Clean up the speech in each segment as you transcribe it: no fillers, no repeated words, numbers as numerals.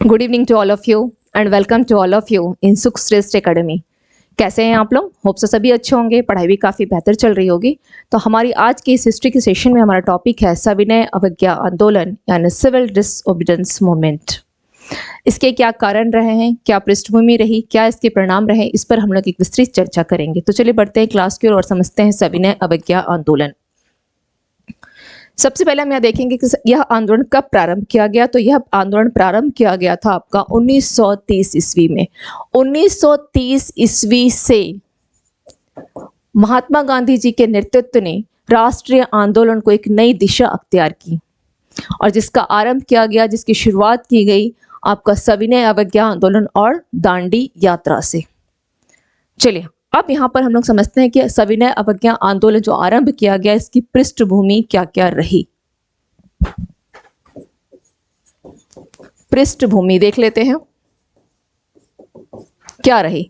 Good evening to all of you and welcome to all of you in Sukh Shreshth academy. कैसे हैं आप लोग? Hope से सभी अच्छे होंगे, पढ़ाई भी काफ़ी बेहतर चल रही होगी। तो हमारी आज की इस हिस्ट्री के सेशन में हमारा टॉपिक है सविनय अवज्ञा आंदोलन यानी सिविल डिसओबीडियंस मूवमेंट। इसके क्या कारण रहे हैं, क्या पृष्ठभूमि रही, क्या इसके परिणाम रहे, इस पर हम लोग एक विस्तृत चर्चा करेंगे। तो चलिए बढ़ते हैं क्लास की ओर और समझते हैं सविनय अवज्ञा आंदोलन। सबसे पहले हम यह देखेंगे कि यह आंदोलन कब प्रारंभ किया गया। तो यह आंदोलन प्रारंभ किया गया था आपका 1930 ईस्वी में। 1930 ईस्वी से महात्मा गांधी जी के नेतृत्व ने राष्ट्रीय आंदोलन को एक नई दिशा अख्तियार की और जिसका आरंभ किया गया, जिसकी शुरुआत की गई आपका सविनय अवज्ञा आंदोलन और दांडी यात्रा से। चलिए अब यहाँ पर हम लोग समझते हैं कि सविनय अवज्ञा आंदोलन जो आरंभ किया गया, इसकी पृष्ठभूमि क्या क्या रही। पृष्ठभूमि देख लेते हैं क्या रही।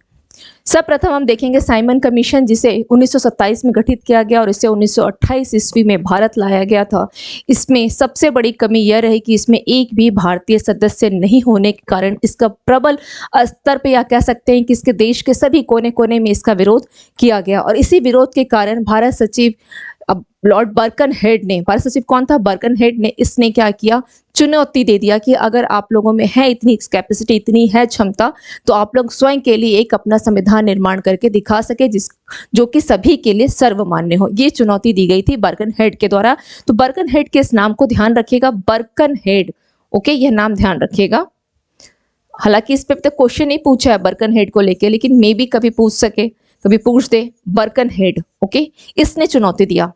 सर्वप्रथम हम देखेंगे साइमन कमीशन, जिसे 1927 में गठित किया गया और इसे 1928 ईस्वी में भारत लाया गया था। इसमें सबसे बड़ी कमी यह रही कि इसमें एक भी भारतीय सदस्य नहीं होने के कारण इसका प्रबल स्तर पे या कह सकते हैं कि इसके देश के सभी कोने कोने में इसका विरोध किया गया और इसी विरोध के कारण भारत सचिव अब लॉर्ड बर्कनहेड ने, भारत सचिव कौन था? बर्कनहेड ने, इसने क्या किया, चुनौती दे दिया कि अगर आप लोगों में है इतनी कैपेसिटी, इतनी है क्षमता, तो आप लोग स्वयं के लिए एक अपना संविधान निर्माण करके दिखा सके जो कि सभी के लिए सर्वमान्य हो। ये चुनौती दी गई थी बर्कनहेड के द्वारा। तो बर्कनहेड के इस नाम को ध्यान रखिएगा, बर्कनहेड। ओके, यह नाम ध्यान रखिएगा। हालांकि इस पे अब तक क्वेश्चन नहीं पूछा है बर्कनहेड को लेके, लेकिन मे भी कभी पूछ सके, कभी पूछ दे। बर्कनहेड, ओके, इसने चुनौती दिया।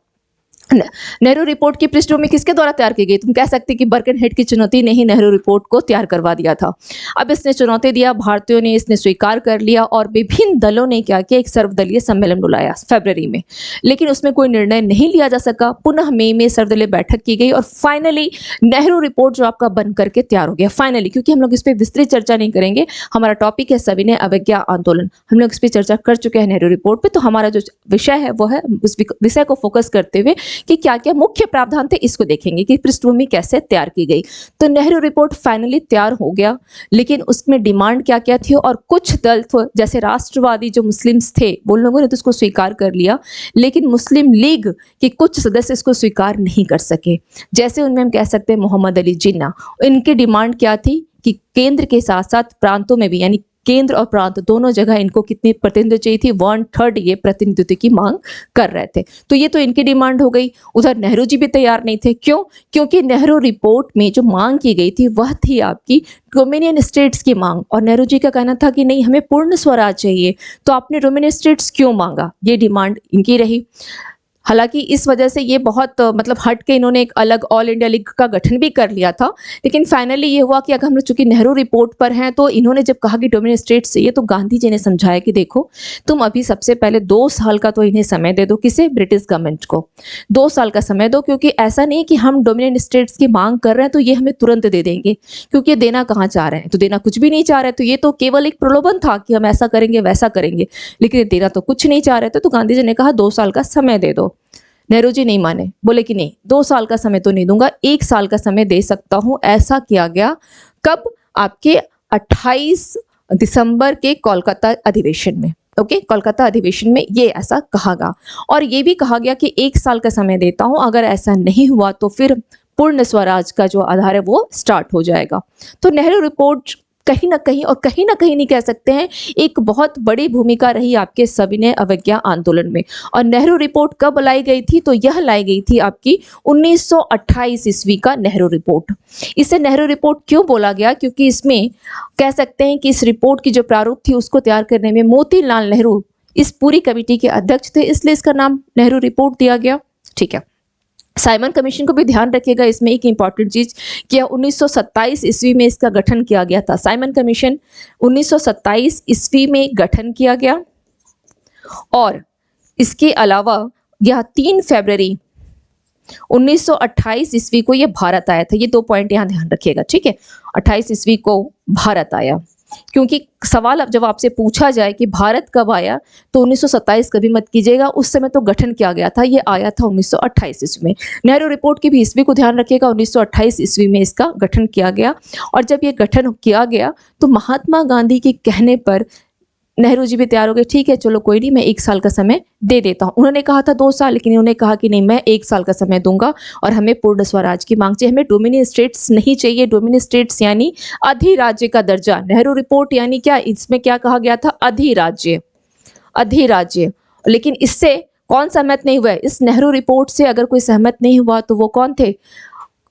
नेहरू रिपोर्ट की पृष्ठभूमि किसके द्वारा तैयार की गई? तुम कह सकते कि बर्कनहेड की चुनौती ने ही नेहरू रिपोर्ट को तैयार करवा दिया था। अब इसने चुनौती दिया, भारतीयों ने इसने स्वीकार कर लिया और विभिन्न दलों ने क्या किया, एक सर्वदलीय सम्मेलन बुलाया फरवरी में, लेकिन उसमें कोई निर्णय नहीं लिया जा सका। पुनः मई में सर्वदलीय बैठक की गई और फाइनली नेहरू रिपोर्ट जो आपका बन करके तैयार हो गया। फाइनली, क्योंकि हम लोग इस पर विस्तृत चर्चा नहीं करेंगे, हमारा टॉपिक है सविनय अवज्ञा आंदोलन, हम लोग इस पर चर्चा कर चुके हैं नेहरू रिपोर्ट पे। तो हमारा जो विषय है वो है उस विषय को फोकस करते हुए कि क्या क्या मुख्य प्रावधान थे, इसको देखेंगे कि पृष्ठभूमि कैसे तैयार की गई। तो नेहरू रिपोर्ट फाइनली तैयार हो गया, लेकिन उसमें डिमांड क्या क्या थी और कुछ दल जैसे राष्ट्रवादी जो मुस्लिम्स थे, वो लोगों ने तो इसको स्वीकार कर लिया, लेकिन मुस्लिम लीग के कुछ सदस्य इसको स्वीकार नहीं कर सके। जैसे उनमें हम कह सकते हैं मोहम्मद अली जिन्ना। इनकी डिमांड क्या थी कि केंद्र के साथ साथ प्रांतों में भी, यानी केंद्र और प्रांत दोनों जगह इनको कितनी प्रतिनिधित्व चाहिए थी, 1/3 ये प्रतिनिधित्व की मांग कर रहे थे। तो ये तो इनकी डिमांड हो गई। उधर नेहरू जी भी तैयार नहीं थे। क्यों? क्योंकि नेहरू रिपोर्ट में जो मांग की गई थी वह थी आपकी डोमिनियन स्टेट्स की मांग, और नेहरू जी का कहना था कि नहीं, हमें पूर्ण स्वराज चाहिए। तो आपने डोमिनियन स्टेट्स क्यों मांगा? ये डिमांड इनकी रही। हालांकि इस वजह से ये बहुत मतलब हट के इन्होंने एक अलग ऑल इंडिया लीग का गठन भी कर लिया था, लेकिन फाइनली ये हुआ कि अगर हम लोग चूंकि नेहरू रिपोर्ट पर हैं, तो इन्होंने जब कहा कि डोमिनियन स्टेट चाहिए, तो गांधी जी ने समझाया कि देखो, तुम अभी सबसे पहले 2 साल का तो इन्हें समय दे दो। किसे? ब्रिटिश गवर्नमेंट को 2 साल का समय दो, क्योंकि ऐसा नहीं कि हम डोमिनियन स्टेट्स की मांग कर रहे हैं तो ये हमें तुरंत दे देंगे, क्योंकि ये देना कहाँ चाह रहे हैं, तो देना कुछ भी नहीं चाह रहे। तो ये तो केवल एक प्रलोभन था कि हम ऐसा करेंगे वैसा करेंगे, लेकिन देना तो कुछ नहीं चाह रहे थे। तो गांधी जी ने कहा 2 साल का समय दे दो। नेहरू जी नहीं माने, बोले कि नहीं, 2 साल का समय तो नहीं दूंगा, 1 साल का समय दे सकता हूं। ऐसा किया गया कब? आपके 28 दिसंबर के कोलकाता अधिवेशन में। ओके, कोलकाता अधिवेशन में ये ऐसा कहा गया और ये भी कहा गया कि 1 साल का समय देता हूं, अगर ऐसा नहीं हुआ तो फिर पूर्ण स्वराज का जो आधार है वो स्टार्ट हो जाएगा। तो नेहरू रिपोर्ट कहीं ना कहीं नहीं कह सकते हैं, एक बहुत बड़ी भूमिका रही आपके सविनय अवज्ञा आंदोलन में। और नेहरू रिपोर्ट कब लाई गई थी? तो यह लाई गई थी आपकी 1928 ईस्वी का नेहरू रिपोर्ट। इसे नेहरू रिपोर्ट क्यों बोला गया? क्योंकि इसमें कह सकते हैं कि इस रिपोर्ट की जो प्रारूप थी उसको तैयार करने में मोतीलाल नेहरू इस पूरी कमेटी के अध्यक्ष थे, इसलिए इसका नाम नेहरू रिपोर्ट दिया गया। ठीक है, साइमन कमीशन को भी ध्यान रखिएगा। इसमें एक इंपॉर्टेंट चीज कि 1927 ईस्वी में इसका गठन किया गया था। साइमन कमीशन 1927 ईस्वी में गठन किया गया और इसके अलावा यह 3 फरवरी 1928 ईस्वी को यह भारत आया था। ये 2 पॉइंट यहां ध्यान रखिएगा, ठीक है। 28 ईस्वी को भारत आया क्योंकि सवाल अब जब आपसे पूछा जाए कि भारत कब आया तो 1927 कभी मत कीजिएगा, उस समय तो गठन किया गया था, ये आया था 1928 ईस्वी में। नेहरू रिपोर्ट की भी ईस्वी को ध्यान रखिएगा, 1928 ईस्वी में इसका गठन किया गया। और जब ये गठन किया गया तो महात्मा गांधी के कहने पर नेहरू जी भी तैयार हो गए, ठीक है चलो कोई नहीं, मैं 1 साल का समय दे देता हूँ। उन्होंने कहा था 2 साल, लेकिन उन्होंने कहा कि नहीं, मैं 1 साल का समय दूंगा और हमें पूर्ण स्वराज की मांग चाहिए, हमें डोमिनियन स्टेट्स नहीं चाहिए। डोमिनियन स्टेट्स यानी अधिराज्य का दर्जा। नेहरू रिपोर्ट यानी क्या, इसमें क्या कहा गया था, अधिराज्य, अधिराज्य। लेकिन इससे कौन सहमत नहीं हुआ? इस नेहरू रिपोर्ट से अगर कोई सहमत नहीं हुआ तो वो कौन थे?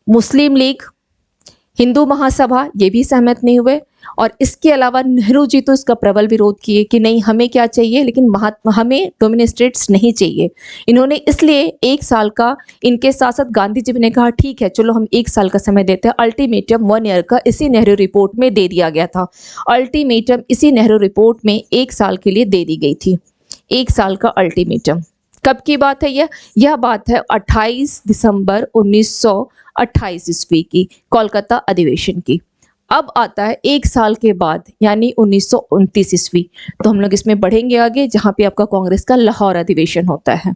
मुस्लिम लीग, हिंदू महासभा, ये भी सहमत नहीं हुए। और इसके अलावा नेहरू जी तो इसका प्रबल विरोध किए कि नहीं, हमें क्या चाहिए, लेकिन महात्मा हमें डोमिनियन स्टेट्स नहीं चाहिए। इन्होंने इसलिए 1 साल का, इनके साथ साथ गांधी जी ने कहा ठीक है चलो हम 1 साल का समय देते हैं। अल्टीमेटम 1 ईयर का इसी नेहरू रिपोर्ट में दे दिया गया था। अल्टीमेटम इसी नेहरू रिपोर्ट में 1 साल के लिए दे दी गई थी, 1 साल का अल्टीमेटम। कब की बात है यह बात है 28 दिसंबर 1928 ईस्वी की, कोलकाता अधिवेशन की। अब आता है 1 साल के बाद यानी 1929 ईस्वी। तो हम लोग इसमें बढ़ेंगे आगे, जहां पे आपका कांग्रेस का लाहौर अधिवेशन होता है।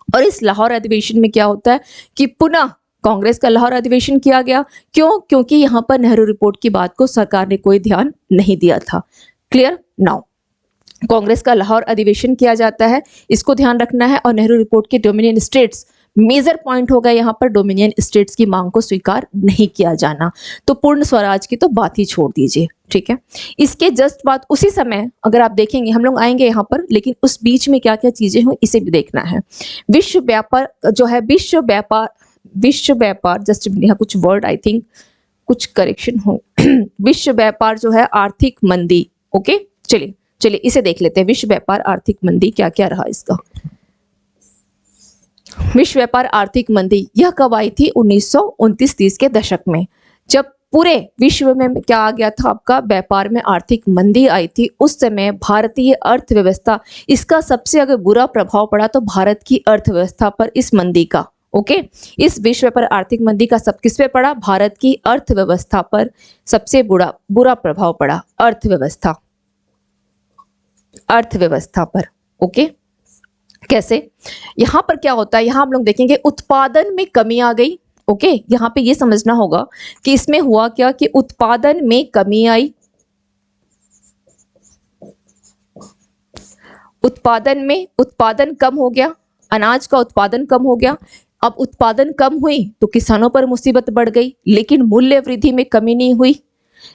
और इस लाहौर अधिवेशन में क्या होता है कि पुनः कांग्रेस का लाहौर अधिवेशन किया गया। क्यों? क्योंकि यहां पर नेहरू रिपोर्ट की बात को सरकार ने कोई ध्यान नहीं दिया था। क्लियर? नाउ कांग्रेस का लाहौर अधिवेशन किया जाता है, इसको ध्यान रखना है। और नेहरू रिपोर्ट के डोमिनियन स्टेट्स, मेजर पॉइंट होगा यहाँ पर, डोमिनियन स्टेट्स की मांग को स्वीकार नहीं किया जाना। तो पूर्ण स्वराज की तो बात ही छोड़ दीजिए, ठीक है। इसके जस्ट बाद उसी समय अगर आप देखेंगे, हम लोग आएंगे यहाँ पर, लेकिन उस बीच में क्या क्या चीजें हुई इसे भी देखना है। विश्व व्यापार जो है, विश्व व्यापार जस्ट यहाँ कुछ वर्ड आई थिंक कुछ करेक्शन हो विश्व व्यापार जो है आर्थिक मंदी। ओके, चलिए इसे देख लेते हैं। विश्व व्यापार आर्थिक मंदी क्या क्या रहा इसका। विश्व व्यापार आर्थिक मंदी यह कब आई थी? 1929-30 के दशक में, जब पूरे विश्व में क्या आ गया था, आपका व्यापार में आर्थिक मंदी आई थी। उस समय भारतीय अर्थव्यवस्था, इसका सबसे अगर बुरा प्रभाव पड़ा तो भारत की अर्थव्यवस्था पर इस मंदी का। ओके, इस विश्व व्यापार आर्थिक मंदी का सब किस पे पड़ा? भारत की अर्थव्यवस्था पर सबसे बुरा प्रभाव पड़ा, अर्थव्यवस्था पर। ओके, कैसे? यहां पर क्या होता है, यहां हम लोग देखेंगे उत्पादन में कमी आ गई। ओके, यहां पे ये समझना होगा कि इसमें हुआ क्या कि उत्पादन में कमी आई। उत्पादन कम हो गया, अनाज का उत्पादन कम हो गया। अब उत्पादन कम हुई तो किसानों पर मुसीबत बढ़ गई, लेकिन मूल्य वृद्धि में कमी नहीं हुई,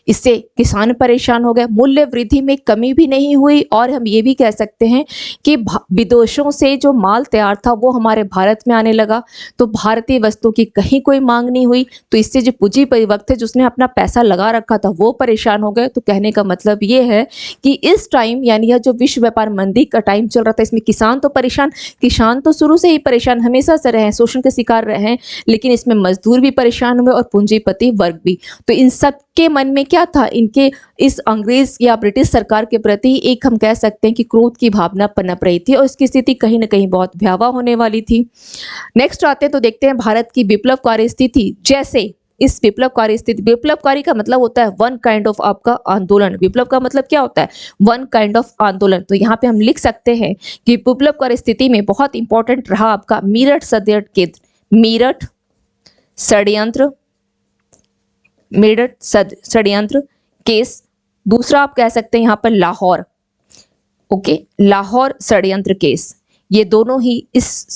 इससे किसान परेशान हो गए। मूल्य वृद्धि में कमी भी नहीं हुई, और हम ये भी कह सकते हैं कि विदेशों से जो माल तैयार था वो हमारे भारत में आने लगा, तो भारतीय वस्तुओं की कहीं कोई मांग नहीं हुई। तो इससे जो पूंजीपति थे, जिसने अपना पैसा लगा रखा था, वो परेशान हो गए। तो कहने का मतलब ये है कि इस टाइम, यानी यह जो विश्व व्यापार मंदी का टाइम चल रहा था, इसमें किसान तो परेशान, किसान तो शुरू से ही परेशान, हमेशा से रहे हैं, शोषण के शिकार रहे हैं, लेकिन इसमें मजदूर भी परेशान हुए और पूंजीपति वर्ग भी। तो इन सब के मन में क्या था, इनके इस अंग्रेज या ब्रिटिश सरकार के प्रति एक हम कह सकते हैं कि क्रोध की भावना पनप रही थी, और इसकी स्थिति कहीं ना कहीं बहुत भयावह होने वाली थी। नेक्स्ट आते हैं तो देखते हैं भारत की विप्लवकारी स्थिति। जैसे इस विप्लवकारी स्थिति, विप्लवकारी का मतलब होता है वन काइंड ऑफ आपका आंदोलन। विप्लव का मतलब क्या होता है? वन काइंड ऑफ आंदोलन। तो यहाँ पे हम लिख सकते हैं कि विप्लवकारी स्थिति में बहुत इंपॉर्टेंट रहा आपका मेरठ षड्यंत्र केस। दूसरा आप कह सकते हैं यहाँ पर लाहौर, ओके, लाहौर षड्यंत्र केस। ये दोनों ही इस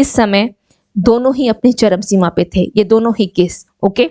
समय दोनों ही अपनी चरम सीमा पे थे, ये दोनों ही केस। ओके,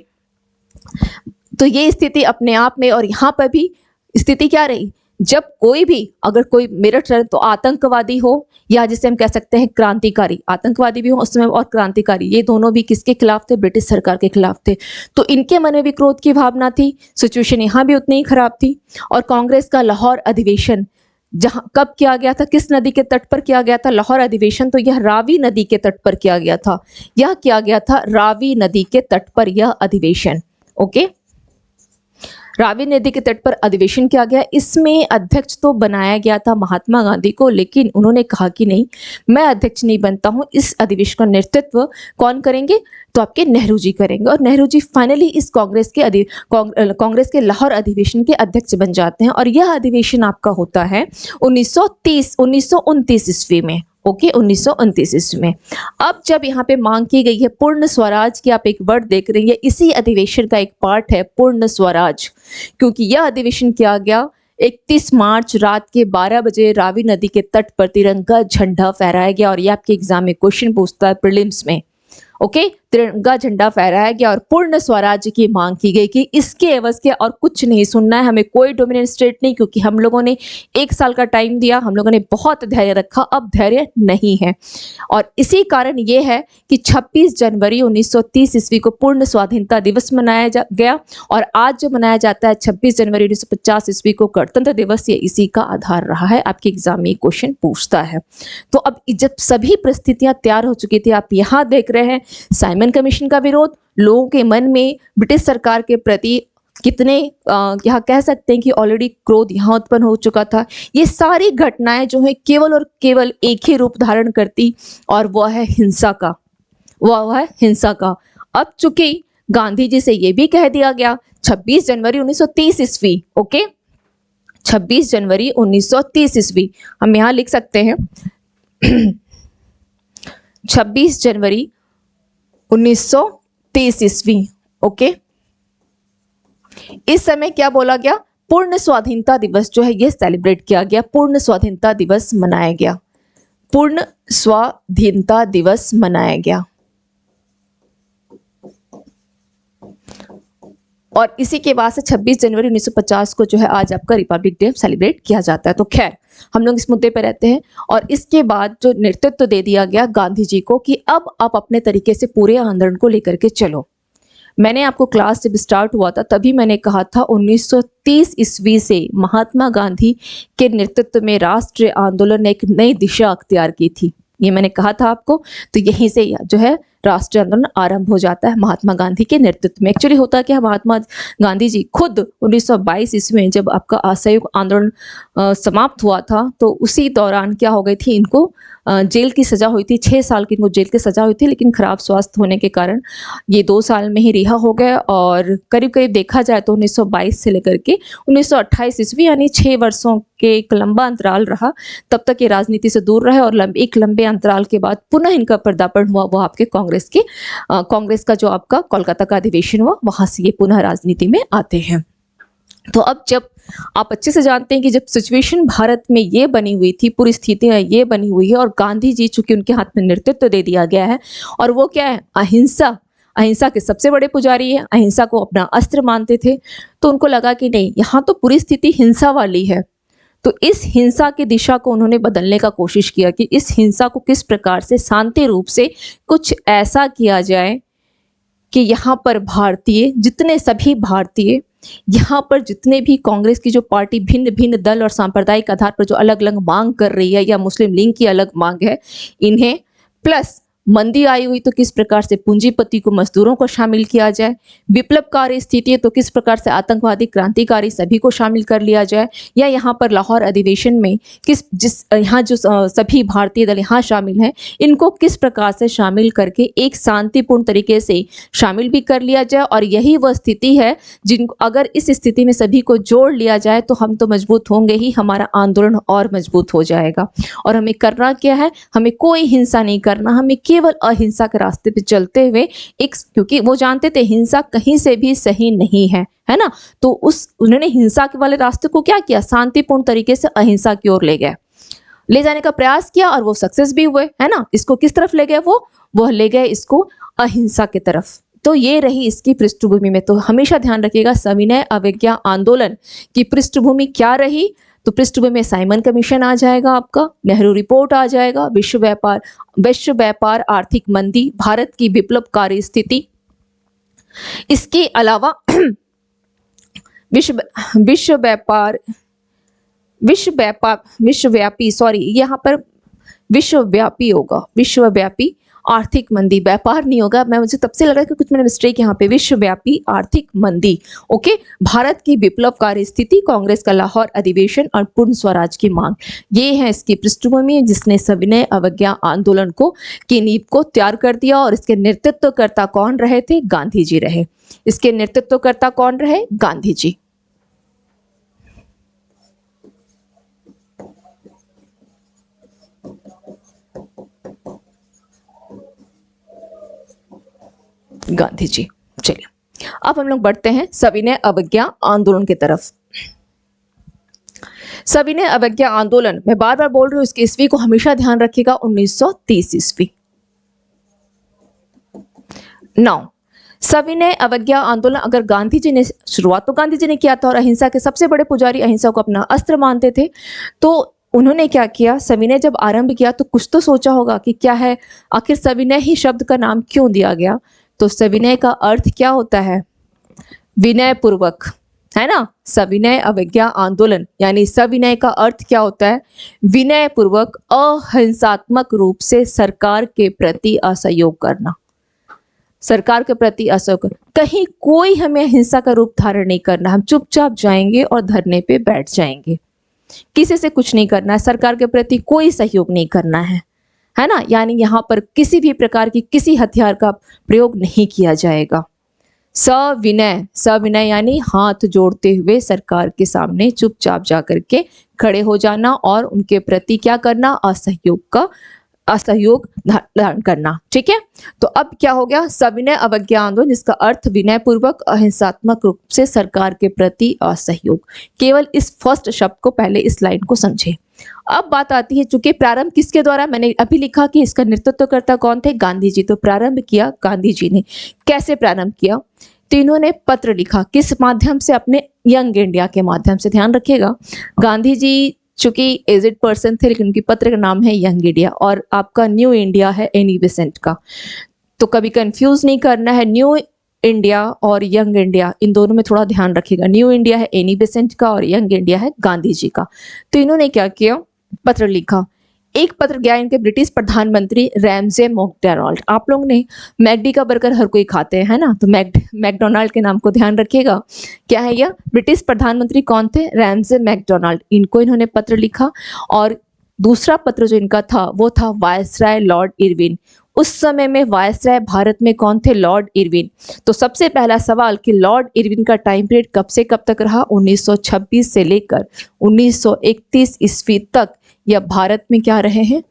तो ये स्थिति अपने आप में, और यहाँ पर भी स्थिति क्या रही, जब कोई भी अगर कोई मेरठ तो आतंकवादी हो, या जिसे हम कह सकते हैं क्रांतिकारी, आतंकवादी भी हो उस समय और क्रांतिकारी, ये दोनों भी किसके खिलाफ थे? ब्रिटिश सरकार के खिलाफ थे। तो इनके मन में भी क्रोध की भावना थी, सिचुएशन यहाँ भी उतनी ही खराब थी। और कांग्रेस का लाहौर अधिवेशन जहां कब किया गया था, किस नदी के तट पर किया गया था लाहौर अधिवेशन? तो यह रावी नदी के तट पर किया गया था, यह किया गया था रावी नदी के तट पर यह अधिवेशन। ओके, रावी नदी के तट पर अधिवेशन किया गया। इसमें अध्यक्ष तो बनाया गया था महात्मा गांधी को, लेकिन उन्होंने कहा कि नहीं, मैं अध्यक्ष नहीं बनता हूं, इस अधिवेशन का नेतृत्व कौन करेंगे, तो आपके नेहरू जी करेंगे। और नेहरू जी फाइनली इस कांग्रेस के लाहौर अधिवेशन के अध्यक्ष बन जाते हैं। और यह अधिवेशन आपका होता है 1929 ईस्वी में। ओके, 1929 ईस्वी में। अब जब यहाँ पे मांग की गई है पूर्ण स्वराज की, आप एक वर्ड देख रही है, इसी अधिवेशन का एक पार्ट है पूर्ण स्वराज, क्योंकि यह अधिवेशन किया गया 31 मार्च रात के 12 बजे रावी नदी के तट पर तिरंगा झंडा फहराया गया। और ये आपके एग्जाम में क्वेश्चन पूछता है प्रीलिम्स में। ओके, तिरंगा झंडा फहराया गया और पूर्ण स्वराज्य की मांग की गई कि इसके एवज के और कुछ नहीं सुनना है, हमें कोई डोमिनेंट स्टेट नहीं, क्योंकि हम लोगों ने 1 साल का टाइम दिया, हम लोगों ने बहुत धैर्य रखा, अब धैर्य नहीं है। और इसी कारण ये है कि 26 जनवरी 1930 ईस्वी को पूर्ण स्वाधीनता दिवस मनाया गया। और आज जो मनाया जाता है 26 जनवरी 1950 ईस्वी को गणतंत्र दिवस, ये इसी का आधार रहा है। आपके एग्जाम में क्वेश्चन पूछता है। तो अब जब सभी परिस्थितियां तैयार हो चुकी थी, आप यहाँ देख रहे हैं साइमन कमीशन का विरोध, लोगों के मन में ब्रिटिश सरकार के प्रति कितने यहाँ कह सकते हैं कि ऑलरेडी क्रोध यहाँ उत्पन्न हो चुका था। ये सारी घटनाएं जो है केवल और केवल एक ही रूप धारण करती, और वह है हिंसा का, वह है हिंसा का। अब चूंकि गांधी जी से ये भी कह दिया गया 26 जनवरी 1930 ईस्वी, ओके, 26 जनवरी 1930 ईस्वी हम यहाँ लिख सकते हैं 26 जनवरी 1930 ईस्वी, ओके। इस समय क्या बोला गया, पूर्ण स्वाधीनता दिवस जो है ये सेलिब्रेट किया गया, पूर्ण स्वाधीनता दिवस मनाया गया, पूर्ण स्वाधीनता दिवस मनाया गया। और इसी के बाद से 26 जनवरी 1950 को जो है आज आपका रिपब्लिक डे सेलिब्रेट किया जाता है। तो खैर हम लोग इस मुद्दे पर रहते हैं। और इसके बाद जो नेतृत्व दे दिया गया गांधी जी को कि अब आप अपने तरीके से पूरे आंदोलन को लेकर के चलो। मैंने आपको क्लास जब स्टार्ट हुआ था तभी मैंने कहा था 1930 ईस्वी से महात्मा गांधी के नेतृत्व में राष्ट्रीय आंदोलन ने एक नई दिशा अख्तियार की थी, ये मैंने कहा था आपको। तो यहीं से जो है राष्ट्रीय आंदोलन आरंभ हो जाता है महात्मा गांधी के नेतृत्व में। एक्चुअली होता क्या, महात्मा गांधी जी खुद 1922 ईस्वी में जब आपका असहयोग आंदोलन समाप्त हुआ था, तो उसी दौरान क्या हो गई थी, इनको जेल की सजा हुई थी, 6 साल की इनको जेल की सजा हुई थी, लेकिन खराब स्वास्थ्य होने के कारण ये 2 साल में ही रिहा हो गए। और करीब करीब देखा जाए तो 1922 से लेकर के 1928 ईस्वी यानी 6 वर्षों के एक लंबा अंतराल रहा, तब तक ये राजनीति से दूर रहे। और एक लंबे अंतराल के बाद पुनः इनका पदार्पण हुआ, वो आपके कांग्रेस का जो आपका कोलकाता का अधिवेशन हुआ, वहां से ये पुनः राजनीति में आते हैं। तो अब जब आप अच्छे से जानते हैं कि जब सिचुएशन भारत में ये बनी हुई थी, पूरी स्थितियां ये बनी हुई है, और गांधी जी चूंकि उनके हाथ में नेतृत्व दे दिया गया है, और वो क्या है, अहिंसा, अहिंसा के सबसे बड़े पुजारी है, अहिंसा को अपना अस्त्र मानते थे। तो उनको लगा कि नहीं, यहाँ तो पूरी स्थिति हिंसा वाली है। तो इस हिंसा की दिशा को उन्होंने बदलने का कोशिश किया कि इस हिंसा को किस प्रकार से शांति रूप से कुछ ऐसा किया जाए कि यहाँ पर भारतीय, जितने सभी भारतीय, यहाँ पर जितने भी कांग्रेस की जो पार्टी भिन्न भिन्न दल और सांप्रदायिक आधार पर जो अलग अलग मांग कर रही है, या मुस्लिम लीग की अलग मांग है, इन्हें प्लस मंदी आई हुई तो किस प्रकार से पूंजीपति को, मजदूरों को शामिल किया जाए, विप्लवकारी स्थिति है तो किस प्रकार से आतंकवादी, क्रांतिकारी सभी को शामिल कर लिया जाए, या यहाँ पर लाहौर अधिवेशन में यहाँ जो सभी भारतीय दल यहाँ शामिल हैं, इनको किस प्रकार से शामिल करके एक शांतिपूर्ण तरीके से शामिल भी कर लिया जाए। और यही वह स्थिति है जिनको अगर इस स्थिति में सभी को जोड़ लिया जाए तो हम तो मजबूत होंगे ही, हमारा आंदोलन और मजबूत हो जाएगा। और हमें करना क्या है, हमें कोई हिंसा नहीं करना, हमें केवल अहिंसा के रास्ते पे चलते हुए क्योंकि वो जानते थे हिंसा कहीं से भी सही नहीं है, है ना। तो उन्होंने हिंसा के वाले रास्ते को क्या किया, शांतिपूर्ण तरीके से अहिंसा की ओर ले जाने का प्रयास किया, और वो सक्सेस भी हुए, है ना। इसको किस तरफ ले गए, वो ले गए इसको अहिंसा की तरफ। तो ये रही इसकी पृष्ठभूमि में। तो हमेशा ध्यान रखिएगा सविनय अवज्ञा आंदोलन की पृष्ठभूमि क्या रही। तो पृष्ठभूमि में साइमन कमीशन आ जाएगा, आपका नेहरू रिपोर्ट आ जाएगा, विश्व व्यापार, आर्थिक मंदी, भारत की विप्लवकारी स्थिति। इसके अलावा विश्वव्यापी होगा, विश्वव्यापी आर्थिक मंदी, व्यापार नहीं होगा, मैं मुझे तब से लगा कि कुछ मैंने मिस्टेक यहाँ पे, विश्वव्यापी आर्थिक मंदी। ओके, भारत की विप्लवकारी स्थिति, कांग्रेस का लाहौर अधिवेशन और पूर्ण स्वराज की मांग, ये है इसकी पृष्ठभूमि जिसने सविनय अवज्ञा आंदोलन को की नींव को तैयार कर दिया। और इसके नेतृत्वकर्ता कौन रहे थे? गांधी जी रहे। इसके नेतृत्वकर्ता कौन रहे? गांधी जी। गांधी जी। चलिए अब हम लोग बढ़ते हैं सविनय अवज्ञा आंदोलन की तरफ। सविनय अवज्ञा आंदोलन, मैं बार बार बोल रही हूं, इसकी ईस्वी को हमेशा ध्यान रखिएगा, 1930 ईस्वी। नाउ सविनय अवज्ञा आंदोलन, अगर गांधी जी ने शुरुआत तो गांधी जी ने किया था और अहिंसा के सबसे बड़े पुजारी अहिंसा को अपना अस्त्र मानते थे, तो उन्होंने क्या किया, सविनय जब आरंभ किया तो कुछ तो सोचा होगा कि क्या है, आखिर सविनय ही शब्द का नाम क्यों दिया गया। तो सविनय का अर्थ क्या होता है? विनय पूर्वक, है ना। सविनय अवज्ञा आंदोलन यानी सविनय का अर्थ क्या होता है? विनय पूर्वक अहिंसात्मक रूप से सरकार के प्रति असहयोग करना। सरकार के प्रति असहयोग, कहीं कोई हमें हिंसा का रूप धारण नहीं करना, हम चुपचाप जाएंगे और धरने पे बैठ जाएंगे, किसी से कुछ नहीं करना है, सरकार के प्रति कोई सहयोग नहीं करना है ना। यानी यहाँ पर किसी भी प्रकार की किसी हथियार का प्रयोग नहीं किया जाएगा। सविनय, सविनय यानी हाथ जोड़ते हुए सरकार के सामने चुपचाप जाकर के खड़े हो जाना और उनके प्रति क्या करना? असहयोग धारण करना। ठीक है, तो अब क्या हो गया? सविनय अवज्ञा आंदोलन, जिसका अर्थ विनय पूर्वक अहिंसात्मक रूप से सरकार के प्रति असहयोग। केवल इस फर्स्ट शब्द को, पहले इस लाइन को समझे। अब बात आती है, चूंकि प्रारंभ किसके द्वारा, मैंने अभी लिखा कि इसका नेतृत्वकर्ता कौन थे? गांधी जी। तो प्रारंभ किया गांधी जी ने। कैसे प्रारंभ किया? तो इन्होंने पत्र लिखा, किस माध्यम से? अपने यंग इंडिया के माध्यम से। ध्यान रखिएगा, गांधी जी चूंकि एजेड पर्सन थे, लेकिन उनकी पत्र का नाम है यंग इंडिया और आपका न्यू इंडिया है एनी बेसेंट का। तो कभी कंफ्यूज नहीं करना है, न्यू इंडिया और यंग इंडिया, इन दोनों में थोड़ा ध्यान रखिएगा। न्यू इंडिया है एनी बेसेंट का और यंग इंडिया है गांधी जी का। तो इन्होंने क्या किया? पत्र लिखा। एक पत्र गया इनके ब्रिटिश प्रधानमंत्री रैमजे मैकडोनाल्ड। आप लोग ने मैकडी का बर्गर हर कोई खाते हैं, है ना, तो मैकडोनाल्ड के नाम को ध्यान रखिएगा। क्या है यह? ब्रिटिश प्रधानमंत्री कौन थे? Ramsay MacDonald. इनको इन्होंने पत्र लिखा। और दूसरा पत्र जो इनका था वो था वायसराय लॉर्ड इरविन। उस समय में वायसराय भारत में कौन थे? Lord Irwin. तो सबसे पहला सवाल कि लॉर्ड इरविन का टाइम पीरियड कब से कब तक रहा? 1926 से लेकर 1931 ईस्वी तक या भारत में क्या रहे हैं?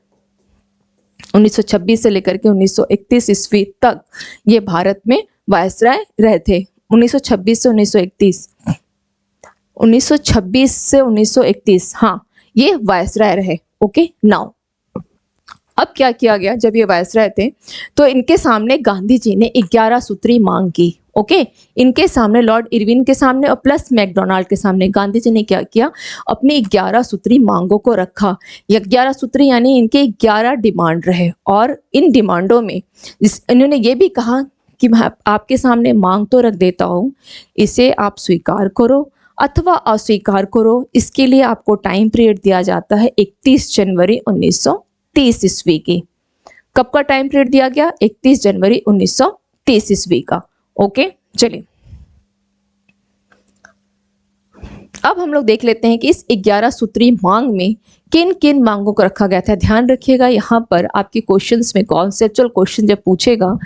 1926 से लेकर के 1931 ईस्वी तक ये भारत में वायसराय रहे थे। 1926 से 1931, 1926 से 1931, हाँ, ये वायसराय रहे। ओके, नाउ अब क्या किया गया? जब ये वायसराय थे तो इनके सामने गांधी जी ने 11 सूत्री मांग की। ओके, इनके सामने, लॉर्ड इरविन के सामने और प्लस मैकडोनाल्ड के सामने गांधी जी ने क्या किया? अपनी 11 सूत्री मांगों को रखा। ये 11 सूत्री यानी इनके 11 डिमांड रहे। और इन डिमांडों में इन्होंने ये भी कहा कि मैं आपके सामने मांग तो रख देता हूँ, इसे आप स्वीकार करो अथवा अस्वीकार करो। इसके लिए आपको टाइम पीरियड दिया जाता है 31 जनवरी 1930 ईस्वी की। कब का टाइम पीरियड दिया गया? 31 जनवरी 1930 ईस्वी का। ओके, चलिए अब हम लोग देख लेते हैं कि इस 11 सूत्री मांग में किन किन मांगों को रखा गया था। ध्यान रखिएगा, यहाँ पर आपके क्वेश्चंस में कॉन्सेप्चुअल क्वेश्चन जब पूछेगा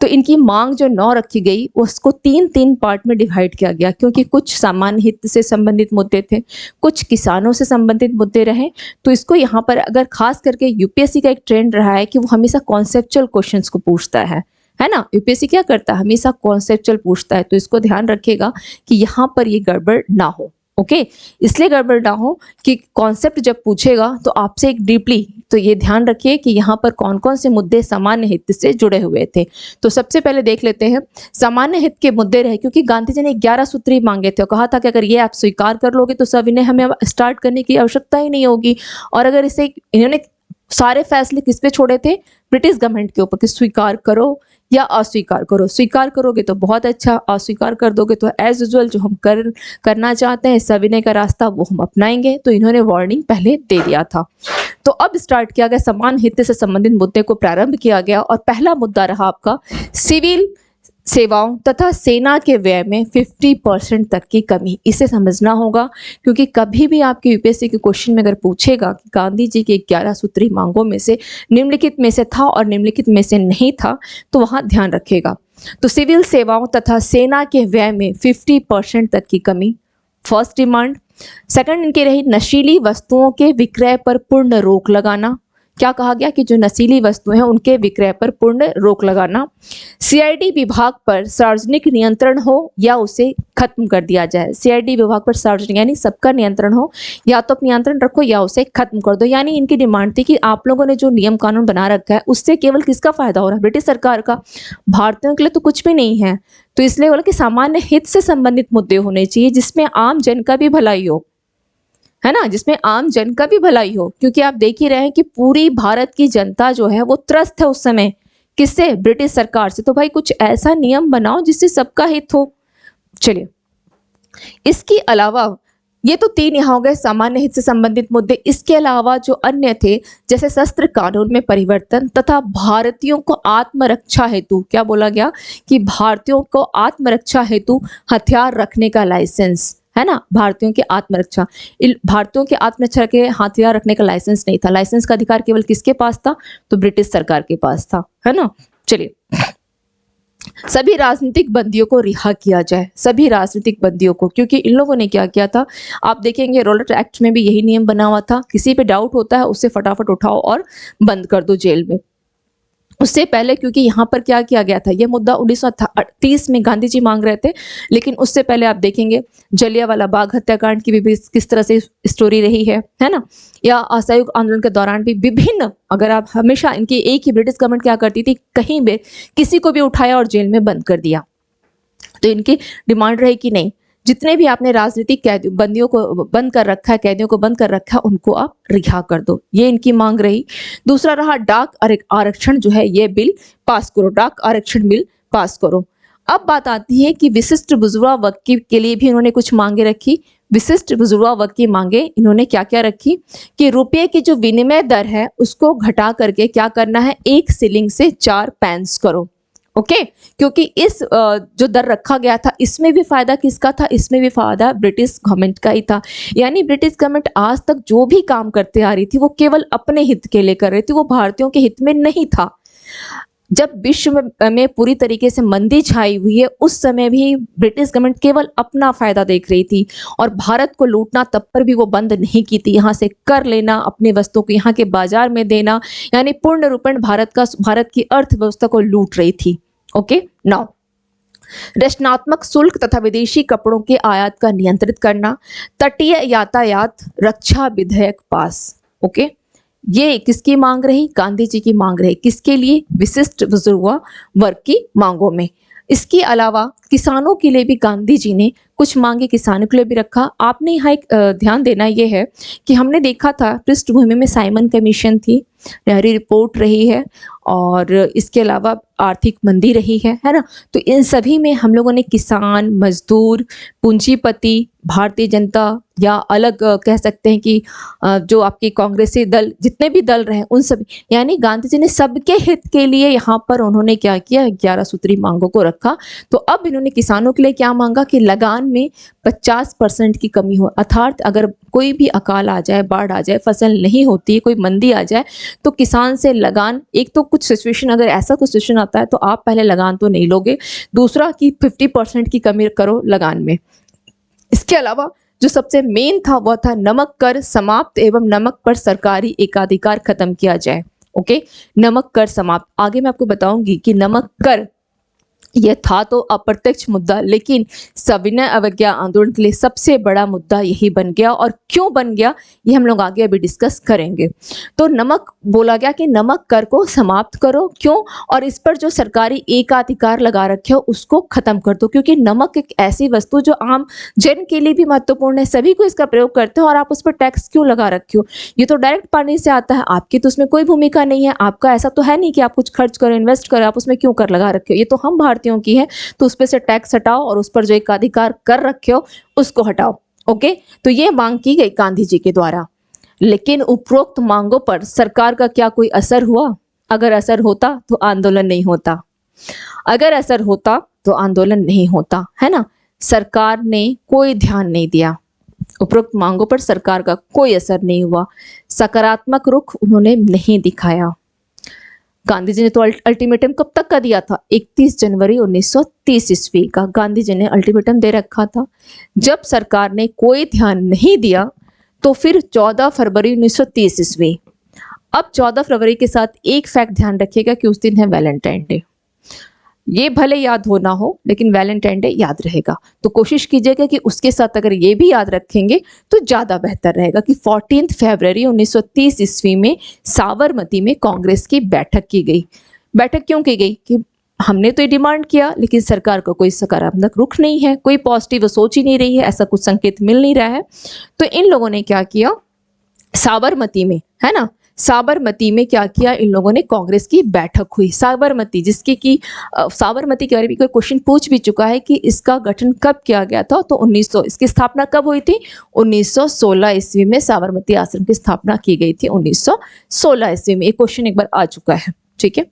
तो इनकी मांग जो 9 रखी गई उसको 3-3 पार्ट में डिवाइड किया गया, क्योंकि कुछ सामान्य हित से संबंधित मुद्दे थे, कुछ किसानों से संबंधित मुद्दे रहे। तो इसको यहाँ पर अगर खास करके यूपीएससी का एक ट्रेंड रहा है कि वो हमेशा कॉन्सेप्चुअल क्वेश्चंस को पूछता है ना। यूपीएससी क्या करता है? हमेशा कॉन्सेप्चुअल पूछता है। तो इसको ध्यान रखिएगा कि यहाँ पर ये गड़बड़ ना हो। ओके, इसलिए गड़बड़ ना हो कि कॉन्सेप्ट जब पूछेगा तो आपसे एक डीपली, तो ये ध्यान रखिए कि यहाँ पर कौन कौन से मुद्दे सामान्य हित से जुड़े हुए थे। तो सबसे पहले देख लेते हैं सामान्य हित के मुद्दे रहे, क्योंकि गांधी जी ने 11 सूत्री मांगे थे और कहा था कि अगर ये आप स्वीकार कर लोगे तो सविनय हमें स्टार्ट करने की आवश्यकता ही नहीं होगी। और अगर इसे, इन्होंने सारे फैसले किस पे छोड़े थे? ब्रिटिश गवर्नमेंट के ऊपर, कि स्वीकार करो या अस्वीकार करो। स्वीकार करोगे तो बहुत अच्छा, अस्वीकार कर दोगे तो एज यूजुअल जो हम करना चाहते हैं सविनय का रास्ता वो हम अपनाएंगे। तो इन्होंने वार्निंग पहले दे दिया था। तो अब स्टार्ट किया गया, समान हित से संबंधित मुद्दे को प्रारंभ किया गया और पहला मुद्दा रहा आपका सिविल सेवाओं तथा सेना के व्यय में 50% तक की कमी। इसे समझना होगा क्योंकि कभी भी आपके यूपीएससी के क्वेश्चन में अगर पूछेगा कि गांधी जी की 11 सूत्री मांगों में से निम्नलिखित में से था और निम्नलिखित में से नहीं था, तो वहां ध्यान रखेगा। तो सिविल सेवाओं तथा सेना के व्यय में 50% तक की कमी, फर्स्ट डिमांड। सेकंड इनकी रही नशीली वस्तुओं के विक्रय पर पूर्ण रोक लगाना। क्या कहा गया कि जो नशीली वस्तुएं हैं उनके विक्रय पर पूर्ण रोक लगाना। सीआईडी विभाग पर सार्वजनिक नियंत्रण हो या उसे खत्म कर दिया जाए। सीआईडी विभाग पर सार्वजनिक यानी सबका नियंत्रण हो, या तो नियंत्रण रखो या उसे खत्म कर दो। यानी इनकी डिमांड थी कि आप लोगों ने जो नियम कानून बना रखा है उससे केवल किसका फायदा हो रहा है? ब्रिटिश सरकार का। भारतीयों के लिए तो कुछ भी नहीं है। तो इसलिए बोला कि सामान्य हित से संबंधित मुद्दे होने चाहिए जिसमें आम जन का भी भलाई हो, है ना, जिसमें आम जन का भी भलाई हो। क्योंकि आप देख ही रहे हैं कि पूरी भारत की जनता जो है वो त्रस्त है उस समय, किससे? ब्रिटिश सरकार से। तो भाई कुछ ऐसा नियम बनाओ जिससे सबका हित हो। चलिए, इसके अलावा ये तो 3 यहाँ हो गए सामान्य हित से संबंधित मुद्दे। इसके अलावा जो अन्य थे, जैसे शस्त्र कानून में परिवर्तन तथा भारतीयों को आत्मरक्षा हेतु, क्या बोला गया कि भारतीयों को आत्मरक्षा हेतु हथियार रखने का लाइसेंस, है ना, भारतीयों की आत्मरक्षा, भारतीयों के आत्मरक्षा के हथियार रखने का लाइसेंस नहीं था। लाइसेंस का अधिकार केवल किसके पास था? तो ब्रिटिश सरकार के पास था, है ना। चलिए, सभी राजनीतिक बंदियों को रिहा किया जाए, सभी राजनीतिक बंदियों को, क्योंकि इन लोगों ने क्या किया था, आप देखेंगे रोलेट एक्ट में भी यही नियम बना हुआ था। किसी पे डाउट होता है उससे फटाफट उठाओ और बंद कर दो जेल में। उससे पहले, क्योंकि यहाँ पर क्या किया गया था, यह मुद्दा 1930 में गांधी जी मांग रहे थे, लेकिन उससे पहले आप देखेंगे जलियांवाला बाग हत्याकांड की भी किस तरह से स्टोरी रही है ना, या असहयोग आंदोलन के दौरान भी विभिन्न, अगर आप हमेशा इनकी एक ही ब्रिटिश गवर्नमेंट क्या करती थी, कहीं भी किसी को भी उठाया और जेल में बंद कर दिया। तो इनकी डिमांड रही कि नहीं, जितने भी आपने राजनीतिक कैदियों बंदियों को बंद कर रखा है, कैदियों को बंद कर रखा है, उनको आप रिहा कर दो, ये इनकी मांग रही। दूसरा रहा डाक आरक्षण जो है ये बिल पास करो, डाक आरक्षण बिल पास करो। अब बात आती है कि विशिष्ट बुजुर्ग वर्ग के लिए भी इन्होंने कुछ मांगे रखी। विशिष्ट बुजुर्ग वर्ग की मांगे इन्होंने क्या क्या रखी कि रुपये की जो विनिमय दर है उसको घटा करके क्या करना है, 1 शिलिंग से 4 पैंस करो। ओके, क्योंकि इस जो दर रखा गया था इसमें भी फायदा किसका था? इसमें भी फायदा ब्रिटिश गवर्नमेंट का ही था। यानी ब्रिटिश गवर्नमेंट आज तक जो भी काम करते आ रही थी वो केवल अपने हित के लिए कर रही थी, वो भारतीयों के हित में नहीं था। जब विश्व में पूरी तरीके से मंदी छाई हुई है उस समय भी ब्रिटिश गवर्नमेंट केवल अपना फायदा देख रही थी और भारत को लूटना तब पर भी वो बंद नहीं की थी। यहाँ से कर लेना, अपनी वस्तुओं को यहाँ के बाजार में देना, यानी पूर्ण रूपेण भारत की अर्थव्यवस्था को लूट रही थी। ओके, नाउ रचनात्मक शुल्क तथा विदेशी कपड़ों के आयात का नियंत्रित करना, तटीय यातायात रक्षा विधेयक पास। ओके, ये किसकी मांग रही? गांधी जी की मांग रही। किसके लिए? विशिष्ट बुजुर्ग वर्ग की मांगों में। इसके अलावा किसानों के लिए भी गांधी जी ने कुछ मांगे किसानों के लिए भी रखा। आपने यहाँ एक ध्यान देना ये है कि हमने देखा था पृष्ठभूमि में साइमन कमीशन थी, नेहरू रिपोर्ट रही है और इसके अलावा आर्थिक मंदी रही है ना। तो इन सभी में हम लोगों ने किसान, मजदूर, पूंजीपति, भारतीय जनता या अलग कह सकते हैं कि जो आपके कांग्रेसी दल, जितने भी दल रहे उन सभी, यानी गांधी जी ने सबके हित के लिए यहाँ पर उन्होंने क्या किया, 11 सूत्री मांगों को रखा। तो अब इन्होंने किसानों के लिए क्या मांगा कि लगान में 50% की कमी हो, अर्थात अगर कोई भी अकाल आ जाए, बाढ़ आ जाए, फसल नहीं होती है, कोई मंदी आ जाए तो किसान से लगान, एक तो कुछ सिचुएशन, अगर ऐसा कुछ सिचुएशन आता है तो आप पहले लगान तो नहीं लोगे, दूसरा कि 50% की कमी करो लगान में। इसके अलावा जो सबसे मेन था वह था नमक कर समाप्त एवं नमक पर सरकारी एकाधिकार खत्म किया जाए। ओके, नमक कर समाप्त। आगे मैं आपको बताऊंगी कि नमक कर यह था तो अप्रत्यक्ष मुद्दा, लेकिन सविनय अवज्ञा आंदोलन के लिए सबसे बड़ा मुद्दा यही बन गया। और क्यों बन गया ये हम लोग आगे अभी डिस्कस करेंगे। तो नमक बोला गया कि नमक कर को समाप्त करो, क्यों, और इस पर जो सरकारी एकाधिकार लगा रखे हो उसको खत्म कर दो, क्योंकि नमक एक ऐसी वस्तु जो आम जन के लिए भी महत्वपूर्ण है, सभी को इसका प्रयोग करते हैं और आप उस पर टैक्स क्यों लगा रखे हो? ये तो डायरेक्ट पानी से आता है, आपकी तो उसमें कोई भूमिका नहीं है, आपका ऐसा तो है नहीं कि आप कुछ खर्च करो, इन्वेस्ट करो, आप उसमें क्यों कर लगा रखे हो? ये तो हम भारतीयों की है, तो उस पर से टैक्स हटाओ और उस पर जो एकाधिकार कर रखे हो उसको हटाओ। ओके, तो ये मांग की गई गांधी जी के द्वारा। लेकिन उपरोक्त मांगों पर सरकार का क्या कोई असर हुआ? अगर असर होता तो आंदोलन नहीं होता, अगर असर होता तो आंदोलन नहीं होता, है ना। सरकार ने कोई ध्यान नहीं दिया, उपरोक्त मांगों पर सरकार का कोई असर नहीं हुआ, सकारात्मक रुख उन्होंने नहीं दिखाया। गांधी जी ने तो अल्टीमेटम कब तक का दिया था? 31 जनवरी 1930 ईस्वी का गांधी जी ने अल्टीमेटम दे रखा था। जब सरकार ने कोई ध्यान नहीं दिया तो फिर 14 फरवरी 1930 ईस्वी। अब 14 फरवरी के साथ एक फैक्ट ध्यान रखिएगा कि उस दिन है वैलेंटाइन डे। ये भले याद हो ना हो, लेकिन वैलेंटाइन डे याद रहेगा। तो कोशिश कीजिएगा कि उसके साथ अगर ये भी याद रखेंगे तो ज़्यादा बेहतर रहेगा कि 14 फरवरी 1930 ईस्वी में साबरमती में कांग्रेस की बैठक की गई। बैठक क्यों की गई? कि हमने तो ये डिमांड किया, लेकिन सरकार का कोई सकारात्मक रुख नहीं है, कोई पॉजिटिव सोच ही नहीं रही है, ऐसा कुछ संकेत मिल नहीं रहा है। तो इन लोगों ने क्या किया, साबरमती में, है ना, साबरमती में क्या किया, इन लोगों ने कांग्रेस की बैठक हुई। साबरमती, जिसकी कि साबरमती के बारे में कोई क्वेश्चन पूछ भी चुका है कि इसका गठन कब किया गया था, तो 1900, इसकी स्थापना कब हुई थी? 1916 ईस्वी में साबरमती आश्रम की स्थापना की गई थी, 1916 ईस्वी में। ये क्वेश्चन एक बार आ चुका है, ठीक है।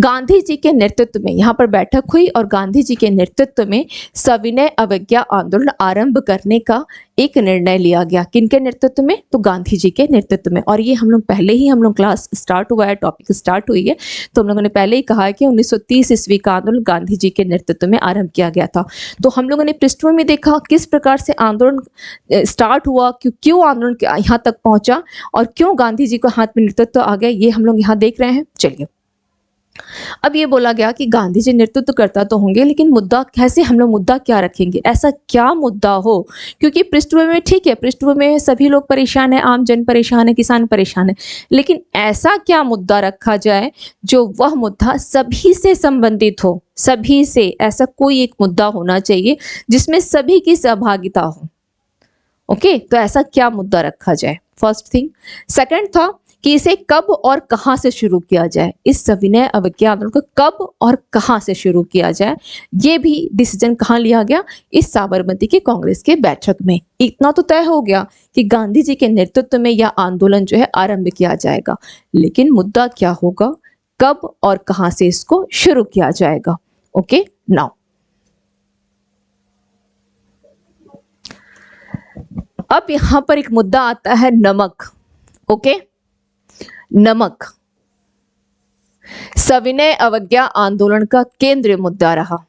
गांधी जी के नेतृत्व में यहाँ पर बैठक हुई और गांधी जी के नेतृत्व में सविनय अवज्ञा आंदोलन आरंभ करने का एक निर्णय लिया गया। किनके नेतृत्व में? तो गांधी जी के नेतृत्व में। और ये हम लोग पहले ही क्लास स्टार्ट हुआ है, टॉपिक स्टार्ट हुई है, तो हम लोगों ने पहले ही कहा है कि 1930 ईस्वी का आंदोलन गांधी जी के नेतृत्व में आरंभ किया गया था। तो हम लोगों ने पृष्ठभूमि में देखा किस प्रकार से आंदोलन स्टार्ट हुआ, क्यों आंदोलन यहाँ तक पहुंचा और क्यों गांधी जी को हाथ में नेतृत्व आ गया, ये हम लोग यहाँ देख रहे हैं। चलिए, अब ये बोला गया कि गांधी जी नेतृत्व करता तो होंगे, लेकिन मुद्दा कैसे, हम लोग मुद्दा क्या रखेंगे, ऐसा क्या मुद्दा हो, क्योंकि पृष्ठभूमि में ठीक है, पृष्ठभूमि में सभी लोग परेशान है, आम जन परेशान है, किसान परेशान है, लेकिन ऐसा क्या मुद्दा रखा जाए जो वह मुद्दा सभी से संबंधित हो, सभी से, ऐसा कोई एक मुद्दा होना चाहिए जिसमें सभी की सहभागिता हो। ओके, तो ऐसा क्या मुद्दा रखा जाए, फर्स्ट थिंग। सेकंड था कि इसे कब और कहां से शुरू किया जाए, इस सविनय अवज्ञा आंदोलन को कब और कहां से शुरू किया जाए, ये भी डिसीजन कहां लिया गया, इस साबरमती के कांग्रेस के बैठक में। इतना तो तय हो गया कि गांधी जी के नेतृत्व में यह आंदोलन जो है आरंभ किया जाएगा, लेकिन मुद्दा क्या होगा, कब और कहां से इसको शुरू किया जाएगा। ओके, नाउ अब यहां पर एक मुद्दा आता है नमक। ओके, नमक सविनय अवज्ञा आंदोलन का केंद्रीय मुद्दा रहा,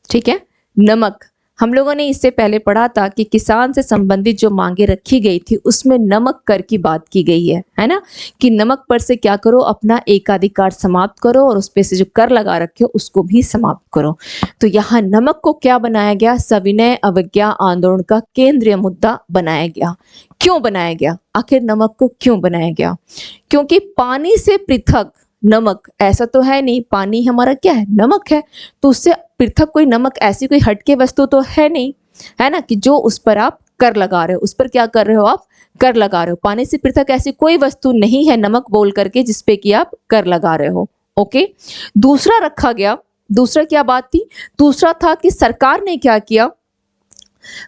ठीक है। नमक, हम लोगों ने इससे पहले पढ़ा था कि किसान से संबंधित जो मांगे रखी गई थी उसमें नमक कर की बात की गई है ना, कि नमक पर से क्या करो, अपना एकाधिकार समाप्त करो और उस पे से जो कर लगा रखे हो उसको भी समाप्त करो। तो यहाँ नमक को क्या बनाया गया, सविनय अवज्ञा आंदोलन का केंद्रीय मुद्दा बनाया गया। क्यों बनाया गया, आखिर नमक को क्यों बनाया गया? क्योंकि पानी से पृथक नमक ऐसा तो है नहीं, पानी हमारा क्या है, नमक है, तो उससे पृथक कोई नमक ऐसी कोई हटके वस्तु तो है नहीं, है ना, कि जो उस पर आप कर लगा रहे हो, उस पर क्या कर रहे हो, आप कर लगा रहे हो। पानी से पृथक ऐसी कोई वस्तु नहीं है नमक बोल करके जिसपे कि आप कर लगा रहे हो। ओके, दूसरा रखा गया, दूसरा क्या बात थी, दूसरा था कि सरकार ने क्या किया,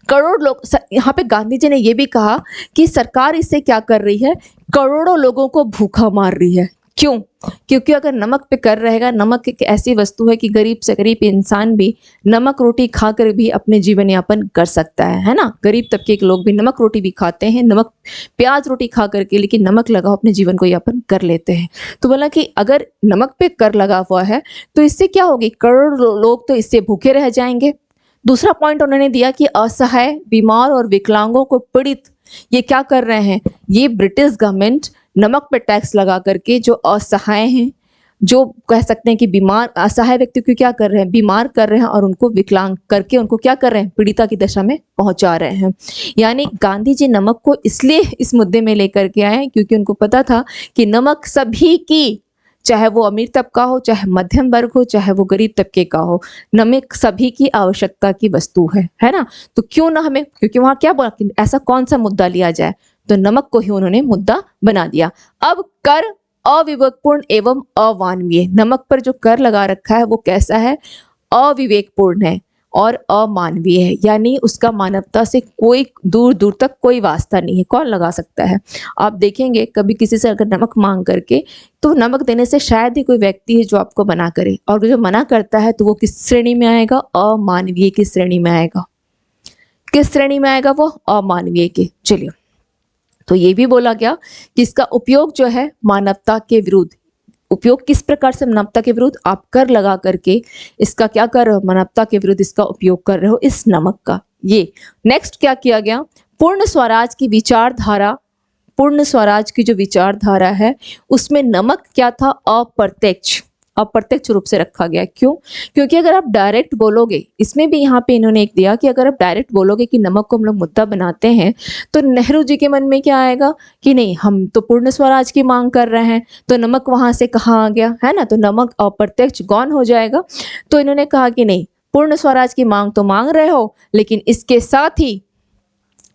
करोड़ लोग, यहाँ पे गांधी जी ने यह भी कहा कि सरकार इससे क्या कर रही है, करोड़ों लोगों को भूखा मार रही है। क्यों? क्योंकि अगर नमक पे कर रहेगा, नमक एक ऐसी वस्तु है कि गरीब से गरीब इंसान भी नमक रोटी खाकर भी अपने जीवन यापन कर सकता है ना। गरीब तबके के लोग भी नमक रोटी भी खाते हैं, नमक प्याज रोटी खा करके, लेकिन नमक लगाओ अपने जीवन को यापन कर लेते हैं। तो बोला कि अगर नमक पे कर लगा हुआ है तो इससे क्या होगी, करोड़ों लोग तो इससे भूखे रह जाएंगे। दूसरा पॉइंट उन्होंने दिया कि असहाय, बीमार और विकलांगों को पीड़ित ये क्या कर रहे हैं, ये ब्रिटिश गवर्नमेंट नमक पे टैक्स लगा करके जो असहाय हैं, जो कह सकते हैं कि बीमार, असहाय व्यक्ति को क्या कर रहे हैं, बीमार कर रहे हैं और उनको विकलांग करके उनको क्या कर रहे हैं, पीड़िता की दशा में पहुंचा रहे हैं। यानी गांधी जी नमक को इसलिए इस मुद्दे में लेकर के आए क्योंकि उनको पता था कि नमक सभी की, चाहे वो अमीर तबका हो, चाहे मध्यम वर्ग हो, चाहे वो गरीब तबके का हो, नमक सभी की आवश्यकता की वस्तु है ना। तो क्यों ना हमें, क्योंकि वहां क्या बोला कि ऐसा कौन सा मुद्दा लिया जाए, तो नमक को ही उन्होंने मुद्दा बना दिया। अब कर अविवेकपूर्ण एवं अवानवीय, नमक पर जो कर लगा रखा है वो कैसा है, अविवेकपूर्ण है, और अमानवीय है, यानी उसका मानवता से कोई दूर दूर तक कोई वास्ता नहीं है। कौन लगा सकता है? आप देखेंगे कभी किसी से अगर नमक मांग करके, तो नमक देने से शायद ही कोई व्यक्ति है जो आपको मना करे, और जो मना करता है तो वो किस श्रेणी में आएगा? अमानवीय की श्रेणी में आएगा। किस श्रेणी में आएगा वो? अमानवीय के। चलिए, तो ये भी बोला गया कि इसका उपयोग जो है मानवता के विरुद्ध, उपयोग किस प्रकार से मानवता के विरुद्ध? आप कर लगा करके इसका क्या कर रहे हो? मानवता के विरुद्ध इसका उपयोग कर रहे हो इस नमक का। ये नेक्स्ट क्या किया गया? पूर्ण स्वराज की विचारधारा, पूर्ण स्वराज की जो विचारधारा है उसमें नमक क्या था? अप्रत्यक्ष, अप्रत्यक्ष रूप से रखा गया। क्यों? क्योंकि अगर आप डायरेक्ट बोलोगे, इसमें भी यहाँ पे इन्होंने एक दिया कि अगर आप डायरेक्ट बोलोगे कि नमक को हम लोग मुद्दा बनाते हैं, तो नेहरू जी के मन में क्या आएगा कि नहीं, हम तो पूर्ण स्वराज की मांग कर रहे हैं, तो नमक वहां से कहाँ आ गया, है ना? तो नमक अप्रत्यक्ष गौण हो जाएगा। तो इन्होंने कहा कि नहीं, पूर्ण स्वराज की मांग तो मांग रहे हो, लेकिन इसके साथ ही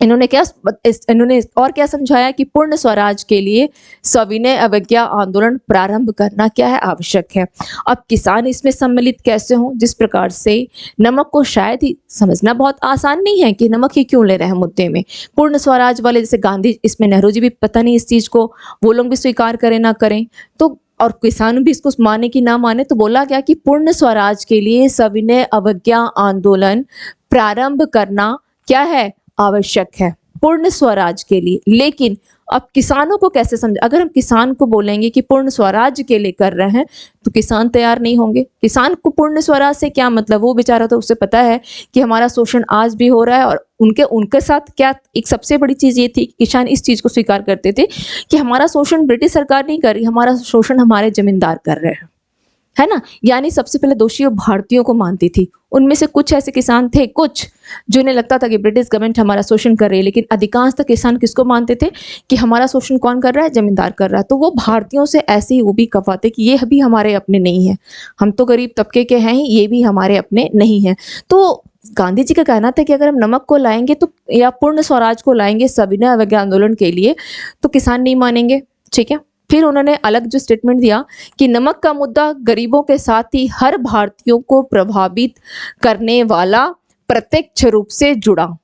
इन्होंने और क्या समझाया कि पूर्ण स्वराज के लिए सविनय अवज्ञा आंदोलन प्रारंभ करना क्या है? आवश्यक है। अब किसान इसमें सम्मिलित कैसे हों? जिस प्रकार से नमक को शायद ही समझना बहुत आसान नहीं है कि नमक ही क्यों ले रहे हैं मुद्दे में। पूर्ण स्वराज वाले जैसे गांधी, इसमें नेहरू जी भी पता नहीं इस चीज को, वो लोग भी स्वीकार करें ना करें, तो और किसान भी इसको माने कि ना माने, तो बोला गया कि पूर्ण स्वराज के लिए सविनय अवज्ञा आंदोलन प्रारंभ करना क्या है? आवश्यक है, पूर्ण स्वराज के लिए। लेकिन अब किसानों को कैसे समझ? अगर हम किसान को बोलेंगे कि पूर्ण स्वराज के लिए कर रहे हैं, तो किसान तैयार नहीं होंगे। किसान को पूर्ण स्वराज से क्या मतलब? वो बेचारा तो उसे पता है कि हमारा शोषण आज भी हो रहा है, और उनके साथ क्या एक सबसे बड़ी चीज ये थी, किसान इस चीज को स्वीकार करते थे कि हमारा शोषण ब्रिटिश सरकार नहीं कर रही, हमारा शोषण हमारे जमींदार कर रहे हैं, है ना? यानी सबसे पहले दोषी वो भारतीयों को मानती थी। उनमें से कुछ ऐसे किसान थे, कुछ जिन्हें लगता था कि ब्रिटिश गवर्नमेंट हमारा शोषण कर रही है, लेकिन अधिकांशतः किसान किसको मानते थे कि हमारा शोषण कौन कर रहा है? जमींदार कर रहा है। तो वो भारतीयों से ऐसे ही वो भी कपाते कि ये भी हमारे अपने नहीं है, हम तो गरीब तबके के हैं ही, ये भी हमारे अपने नहीं है। तो गांधी जी का कहना था कि अगर हम नमक को लाएंगे तो, या पूर्ण स्वराज को लाएंगे सविनय अवज्ञा आंदोलन के लिए, तो किसान नहीं मानेंगे। ठीक है, फिर उन्होंने अलग जो स्टेटमेंट दिया कि नमक का मुद्दा गरीबों के साथ ही हर भारतीयों को प्रभावित करने वाला प्रत्यक्ष रूप से जुड़ा।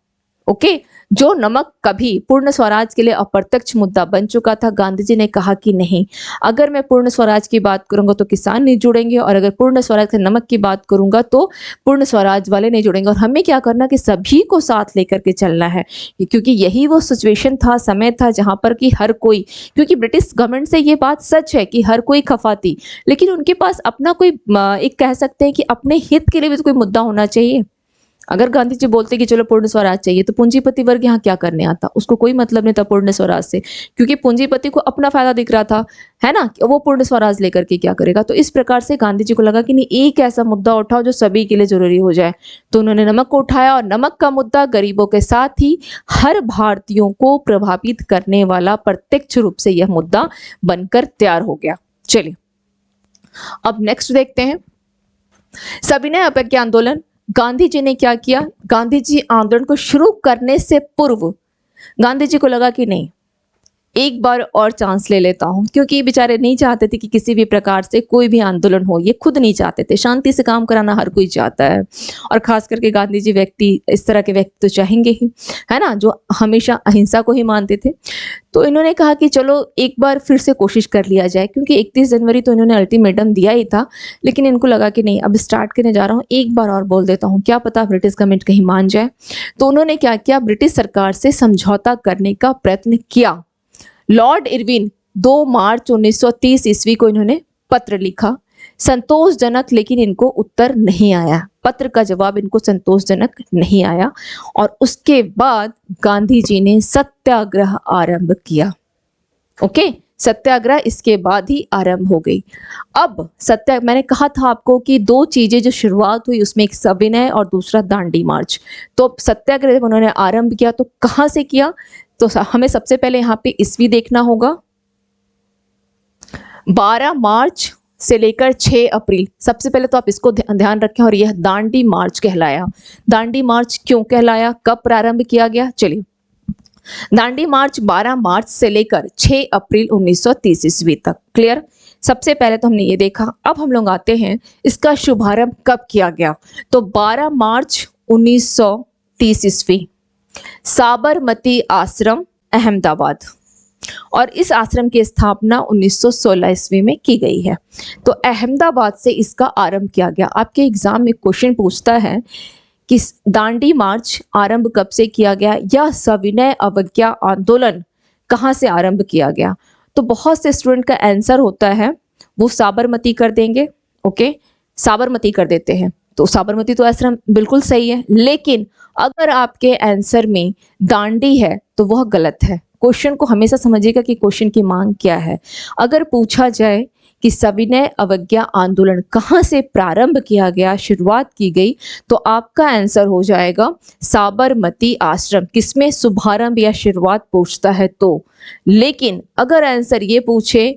ओके, जो नमक कभी पूर्ण स्वराज के लिए अप्रत्यक्ष मुद्दा बन चुका था, गांधी जी ने कहा कि नहीं, अगर मैं पूर्ण स्वराज की बात करूंगा तो किसान नहीं जुड़ेंगे, और अगर पूर्ण स्वराज के नमक की बात करूंगा तो पूर्ण स्वराज वाले नहीं जुड़ेंगे। और हमें क्या करना कि सभी को साथ लेकर के चलना है, क्योंकि यही वो सिचुएशन था, समय था जहां पर कि हर कोई, क्योंकि ब्रिटिश गवर्नमेंट से ये बात सच है कि हर कोई खफा थी, लेकिन उनके पास अपना कोई एक कह सकते हैं कि अपने हित के लिए भी तो कोई मुद्दा होना चाहिए। अगर गांधी जी बोलते कि चलो पूर्ण स्वराज चाहिए, तो पूंजीपति वर्ग यहाँ क्या करने आता? उसको कोई मतलब नहीं था पूर्ण स्वराज से, क्योंकि पूंजीपति को अपना फायदा दिख रहा था, है ना? वो पूर्ण स्वराज लेकर के क्या करेगा? तो इस प्रकार से गांधी जी को लगा कि नहीं, एक ऐसा मुद्दा उठाओ जो सभी के लिए जरूरी हो जाए। तो उन्होंने नमक को उठाया, और नमक का मुद्दा गरीबों के साथ ही हर भारतीयों को प्रभावित करने वाला प्रत्यक्ष रूप से यह मुद्दा बनकर तैयार हो गया। चलिए, अब नेक्स्ट देखते हैं सविनय अवज्ञा आंदोलन। गांधी जी ने क्या किया? गांधी जी आंदोलन को शुरू करने से पूर्व गांधी जी को लगा कि नहीं, एक बार और चांस ले लेता हूं, क्योंकि ये बेचारे नहीं चाहते थे कि किसी भी प्रकार से कोई भी आंदोलन हो, ये खुद नहीं चाहते थे। शांति से काम कराना हर कोई चाहता है, और खास करके गांधी जी व्यक्ति, इस तरह के व्यक्ति तो चाहेंगे ही, है ना, जो हमेशा अहिंसा को ही मानते थे। तो इन्होंने कहा कि चलो एक बार फिर से कोशिश कर लिया जाए, क्योंकि 31 जनवरी तो इन्होंने अल्टीमेटम दिया ही था, लेकिन इनको लगा कि नहीं, अब स्टार्ट करने जा रहा हूँ, एक बार और बोल देता हूँ, क्या पता ब्रिटिश गवर्नमेंट कहीं मान जाए। तो उन्होंने क्या किया? ब्रिटिश सरकार से समझौता करने का प्रयत्न किया। लॉर्ड इरविन 2 मार्च 1930 ईस्वी को इन्होंने पत्र लिखा, संतोषजनक, लेकिन इनको उत्तर नहीं आया, पत्र का जवाब इनको संतोषजनक नहीं आया, और उसके बाद गांधी जी ने सत्याग्रह आरंभ किया। ओके, सत्याग्रह इसके बाद ही आरंभ हो गई। अब मैंने कहा था आपको कि 2 चीजें जो शुरुआत हुई, उसमें एक सविनय और दूसरा दांडी मार्च। तो सत्याग्रह जब उन्होंने आरंभ किया तो कहां से किया? तो हमें सबसे पहले यहाँ पे ईस्वी देखना होगा। 12 मार्च से लेकर 6 अप्रैल, सबसे पहले तो आप इसको ध्यान रखें, और यह दांडी मार्च कहलाया। दांडी मार्च क्यों कहलाया? कब प्रारंभ किया गया? चलिए, दांडी मार्च 12 मार्च से लेकर 6 अप्रैल 1930 ईस्वी तक। क्लियर? सबसे पहले तो हमने ये देखा। अब हम लोग आते हैं इसका शुभारंभ कब किया गया। तो 12 मार्च 1930 ईस्वी, साबरमती आश्रम अहमदाबाद, और इस आश्रम की स्थापना 1916 ईस्वी में की गई है। तो अहमदाबाद से इसका आरंभ किया गया। आपके एग्जाम में क्वेश्चन पूछता है कि दांडी मार्च आरंभ कब से किया गया या सविनय अवज्ञा आंदोलन कहाँ से आरंभ किया गया। तो बहुत से स्टूडेंट का आंसर होता है वो साबरमती कर देंगे। ओके, साबरमती कर देते हैं, तो साबरमती तो आश्रम बिल्कुल सही है, लेकिन अगर आपके आंसर में दांडी है तो वह गलत है। क्वेश्चन को हमेशा समझिएगा कि क्वेश्चन की मांग क्या है। अगर पूछा जाए कि सविनय अवज्ञा आंदोलन कहाँ से प्रारंभ किया गया, शुरुआत की गई, तो आपका आंसर हो जाएगा साबरमती आश्रम। किसमें शुभारंभ या शुरुआत पूछता है तो। लेकिन अगर आंसर ये पूछे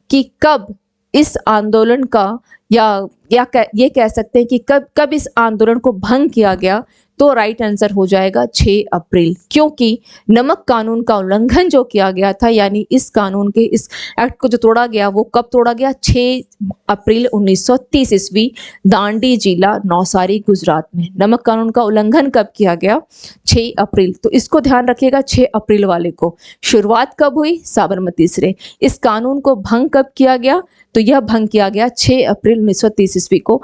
कि कब इस आंदोलन का या ये कह सकते हैं कि कब इस आंदोलन को भंग किया गया, तो राइट आंसर हो जाएगा 6 अप्रैल, क्योंकि नमक कानून का उल्लंघन जो किया गया था, यानी इस कानून के इस एक्ट को जो तोड़ा गया वो कब तोड़ा गया, 6 अप्रैल 1930 ईस्वी, दांडी जिला नौसारी गुजरात में। नमक कानून का उल्लंघन कब किया गया, 6 अप्रैल। तो इसको ध्यान रखिएगा, 6 अप्रैल वाले को। शुरुआत कब हुई, साबरमती से। इस कानून को भंग कब किया गया, तो यह भंग किया गया 6 अप्रैल 1930 ईस्वी को।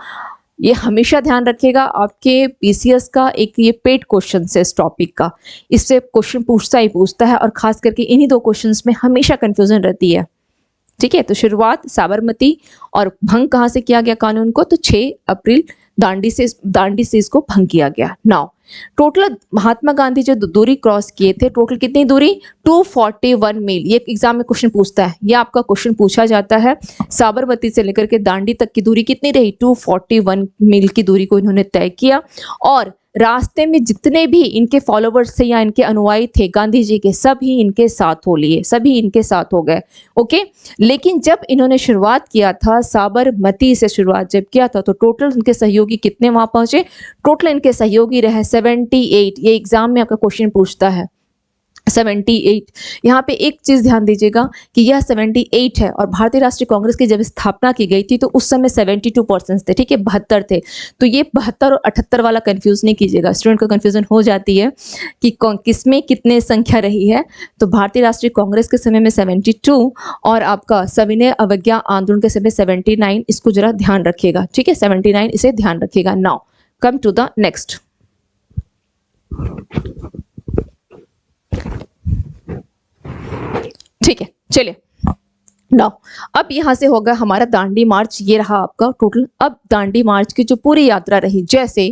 ये हमेशा ध्यान रखिएगा, आपके पीसीएस का एक ये पेड क्वेश्चन है इस टॉपिक का, इससे क्वेश्चन पूछता है और खास करके इन्हीं दो क्वेश्चंस में हमेशा कंफ्यूजन रहती है। ठीक है, तो शुरुआत साबरमती और भंग कहाँ से किया गया कानून को, तो 6 अप्रैल दांडी से इसको भंग किया गया। नाउ टोटल महात्मा गांधी जो दूरी क्रॉस किए थे, टोटल कितनी दूरी, 241 मील। ये एग्जाम में क्वेश्चन पूछता है, ये आपका क्वेश्चन पूछा जाता है। साबरमती से लेकर के दांडी तक की दूरी कितनी रही, 241 मील की दूरी को इन्होंने तय किया। और रास्ते में जितने भी इनके फॉलोवर्स थे या इनके अनुयायी थे गांधी जी के, सभी इनके साथ हो लिए, सभी इनके साथ हो गए। ओके, लेकिन जब इन्होंने शुरुआत किया था, साबरमती से शुरुआत जब किया था, तो टोटल इनके सहयोगी कितने वहां पहुंचे, टोटल इनके सहयोगी रहे 78। ये एग्जाम में आपका क्वेश्चन पूछता है 78। यहाँ पे एक चीज ध्यान दीजिएगा कि यह 78 है, और भारतीय राष्ट्रीय कांग्रेस की जब स्थापना की गई थी तो उस समय 72% थे। ठीक है, 72 थे। तो ये 72 और 78 वाला कंफ्यूज नहीं कीजिएगा, स्टूडेंट को कंफ्यूजन हो जाती है कि किसमें कितने संख्या रही है। तो भारतीय राष्ट्रीय कांग्रेस के समय में 72 और आपका सविनय अवज्ञा आंदोलन के समय 79। इसको जरा ध्यान रखिएगा। ठीक है, 79 इसे ध्यान रखिएगा। Now come to the next. ठीक है, चलिए नाउ अब यहां से होगा हमारा दांडी मार्च। ये रहा आपका टोटल। अब दांडी मार्च की जो पूरी यात्रा रही, जैसे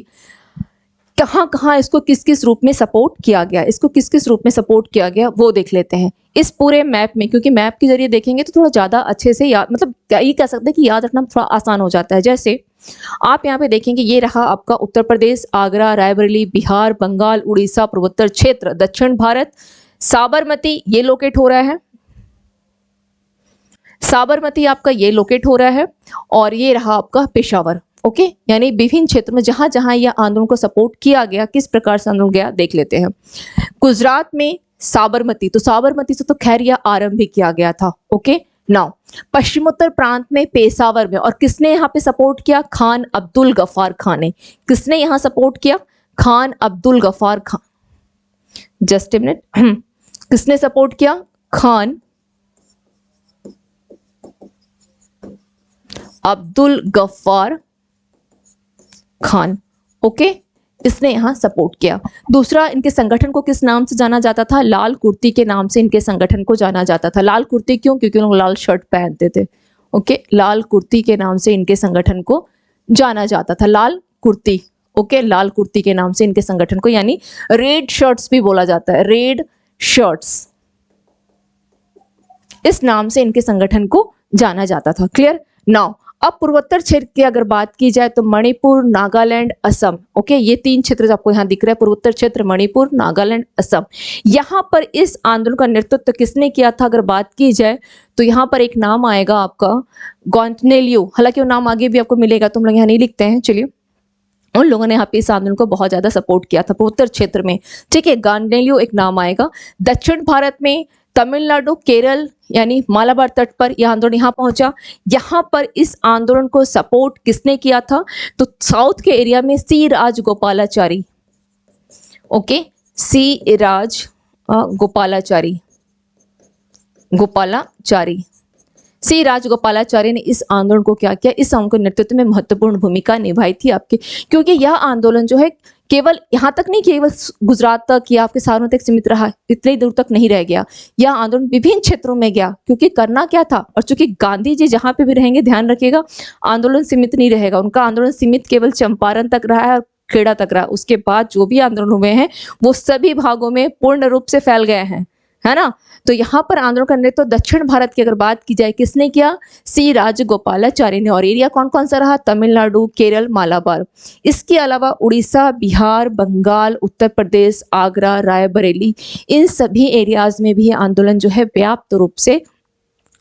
कहां कहां इसको किस किस रूप में सपोर्ट किया गया, इसको किस किस रूप में सपोर्ट किया गया वो देख लेते हैं इस पूरे मैप में, क्योंकि मैप के जरिए देखेंगे तो थोड़ा ज्यादा अच्छे से याद, मतलब ये कह सकते हैं कि याद रखना थोड़ा आसान हो जाता है। जैसे आप यहाँ पे देखेंगे, ये रहा आपका उत्तर प्रदेश, आगरा, रायबरेली, बिहार, बंगाल, उड़ीसा, पूर्वोत्तर क्षेत्र, दक्षिण भारत। साबरमती ये लोकेट हो रहा है, साबरमती आपका ये लोकेट हो रहा है, और ये रहा आपका पेशावर। ओके, यानी विभिन्न क्षेत्र में जहां जहां यह आंदोलन को सपोर्ट किया गया, किस प्रकार से आंदोलन गया देख लेते हैं। गुजरात में साबरमती, तो साबरमती से तो खैर यह आरंभ भी किया गया था। ओके, नाउ पश्चिमोत्तर प्रांत में पेशावर में, और किसने यहाँ पे सपोर्ट किया, खान अब्दुल गफ्फार खान ने। किसने यहाँ सपोर्ट किया, Khan Abdul Ghaffar Khan. Just a minute, किसने सपोर्ट किया, खान अब्दुल गफ्फार खान। ओके, इसने यहां सपोर्ट किया। दूसरा, इनके संगठन को किस नाम से जाना जाता था, लाल कुर्ती के नाम से इनके संगठन को जाना जाता था। लाल कुर्ती क्यों, क्योंकि लोग लाल शर्ट पहनते थे। ओके, लाल कुर्ती के नाम से इनके संगठन को जाना जाता था, लाल कुर्ती। ओके, लाल कुर्ती के नाम से इनके संगठन को, यानी रेड शर्ट्स भी बोला जाता है, रेड शर्ट्स, इस नाम से इनके संगठन को जाना जाता था। क्लियर। नाउ अब पूर्वोत्तर क्षेत्र की अगर बात की जाए तो मणिपुर, नागालैंड, असम। ओके, ये 3 क्षेत्र आपको यहाँ दिख रहा है, पूर्वोत्तर क्षेत्र, मणिपुर, नागालैंड, असम। यहाँ पर इस आंदोलन का नेतृत्व किसने किया था अगर बात की जाए तो यहाँ पर एक नाम आएगा आपका गॉन्टनेलियो। हालांकि वो नाम आगे भी आपको मिलेगा, तो हम लोग यहाँ नहीं लिखते हैं। चलिए, उन लोगों ने यहाँ पे इस आंदोलन को बहुत ज्यादा सपोर्ट किया था पूर्वोत्तर क्षेत्र में। ठीक है, गॉन्टनेलियो एक नाम आएगा। दक्षिण भारत में तमिलनाडु, केरल, यानी मालाबार तट पर यह आंदोलन यहाँ पहुंचा। यहाँ पर इस आंदोलन को सपोर्ट किसने किया था, तो साउथ के एरिया में सी राजगोपालाचारी। ओके, सी राज गोपालाचारी, गोपालाचारी, सी राजगोपालाचारी ने इस आंदोलन को क्या किया, इस आंदोलन के नेतृत्व में महत्वपूर्ण भूमिका निभाई थी आपके, क्योंकि यह आंदोलन जो है केवल यहाँ तक नहीं, केवल गुजरात तक या आपके शहरों तक सीमित रहा, इतनी दूर तक नहीं रह गया। यह आंदोलन विभिन्न क्षेत्रों में गया, क्योंकि करना क्या था, और चूंकि गांधी जी जहाँ पे भी रहेंगे ध्यान रखिएगा आंदोलन सीमित नहीं रहेगा, उनका आंदोलन सीमित केवल चंपारण तक रहा है और खेड़ा तक रहा। उसके बाद जो भी आंदोलन हुए हैं वो सभी भागों में पूर्ण रूप से फैल गए हैं, है ना। तो यहाँ पर आंदोलन करने तो दक्षिण भारत की अगर बात की जाए किसने किया, सी राजगोपालाचारी ने। और एरिया कौन कौन सा रहा, तमिलनाडु, केरल, मालाबार। इसके अलावा उड़ीसा, बिहार, बंगाल, उत्तर प्रदेश, आगरा, रायबरेली, इन सभी एरियाज में भी आंदोलन जो है व्यापक रूप से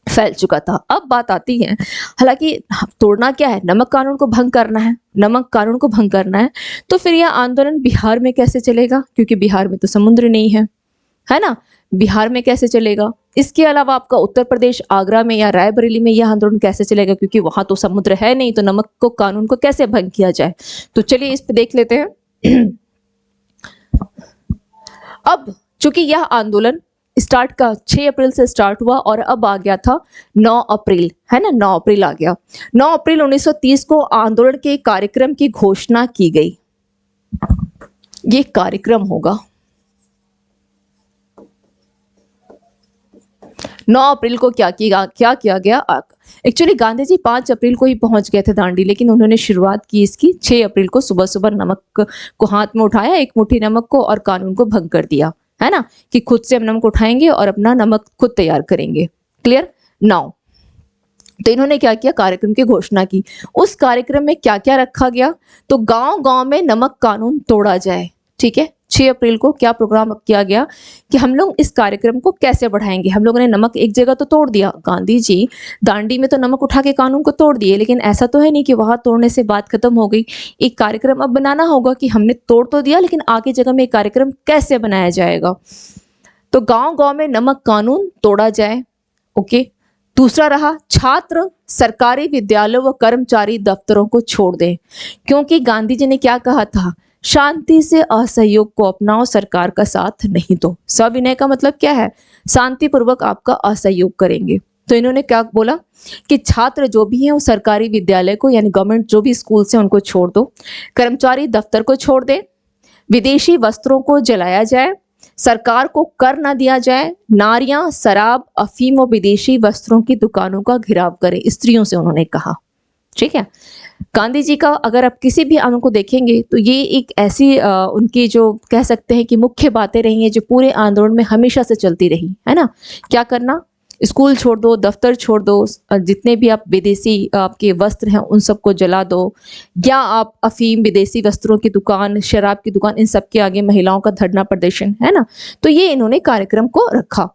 फैल चुका था। अब बात आती है, हालांकि तोड़ना क्या है, नमक कानून को भंग करना है, नमक कानून को भंग करना है, तो फिर यह आंदोलन बिहार में कैसे चलेगा, क्योंकि बिहार में तो समुद्र नहीं है ना, बिहार में कैसे चलेगा। इसके अलावा आपका उत्तर प्रदेश, आगरा में या रायबरेली में यह आंदोलन कैसे चलेगा, क्योंकि वहां तो समुद्र है नहीं, तो नमक को कानून को कैसे भंग किया जाए। तो चलिए इस पे देख लेते हैं। अब चूंकि यह आंदोलन स्टार्ट का 6 अप्रैल से स्टार्ट हुआ और अब आ गया था 9 अप्रैल, है ना, 9 अप्रैल आ गया। 9 अप्रैल 1930 को आंदोलन के कार्यक्रम की घोषणा की गई। ये कार्यक्रम होगा 9 अप्रैल को क्या किया गया। एक्चुअली गांधी जी 5 अप्रैल को ही पहुंच गए थे दांडी, लेकिन उन्होंने शुरुआत की इसकी 6 अप्रैल को। सुबह सुबह नमक को हाथ में उठाया, एक मुट्ठी नमक को, और कानून को भंग कर दिया, है ना, कि खुद से हम नमक उठाएंगे और अपना नमक खुद तैयार करेंगे। Clear now. तो इन्होंने क्या किया, कार्यक्रम की घोषणा की। उस कार्यक्रम में क्या क्या रखा गया, तो गांव गांव में नमक कानून तोड़ा जाए। ठीक है, 6 अप्रैल को क्या प्रोग्राम किया गया कि हम लोग इस कार्यक्रम को कैसे बढ़ाएंगे। हम लोगों ने नमक एक जगह तो तोड़ दिया, गांधी जी दांडी में तो नमक उठा के कानून को तोड़ दिए, लेकिन ऐसा तो है नहीं कि वहां तोड़ने से बात खत्म हो गई। एक कार्यक्रम अब बनाना होगा कि हमने तोड़ तो दिया, लेकिन आगे जगह में एक कार्यक्रम कैसे बनाया जाएगा। तो गांव गांव में नमक कानून तोड़ा जाए। ओके, दूसरा रहा, छात्र सरकारी विद्यालयों व कर्मचारी दफ्तरों को छोड़ दें, क्योंकि गांधी जी ने क्या कहा था, शांति से असहयोग को अपनाओ, सरकार का साथ नहीं दो। सविनय का मतलब क्या है, शांतिपूर्वक आपका असहयोग करेंगे। तो इन्होंने क्या बोला कि छात्र जो भी हैं वो सरकारी विद्यालय को, यानी गवर्नमेंट जो भी स्कूल से, उनको छोड़ दो, कर्मचारी दफ्तर को छोड़ दे, विदेशी वस्त्रों को जलाया जाए, सरकार को कर न दिया जाए, नारियां शराब, अफीम और विदेशी वस्त्रों की दुकानों का घेराव करें, स्त्रियों से उन्होंने कहा। ठीक है, गांधी जी का अगर आप किसी भी आंदोलन को देखेंगे तो ये एक ऐसी उनकी जो कह सकते हैं कि मुख्य बातें रही हैं जो पूरे आंदोलन में हमेशा से चलती रही, है ना। क्या करना, स्कूल छोड़ दो, दफ्तर छोड़ दो, जितने भी आप विदेशी आपके वस्त्र हैं उन सबको जला दो, या आप अफीम, विदेशी वस्त्रों की दुकान, शराब की दुकान, इन सब के आगे महिलाओं का धरना प्रदर्शन, है ना। तो ये इन्होंने कार्यक्रम को रखा।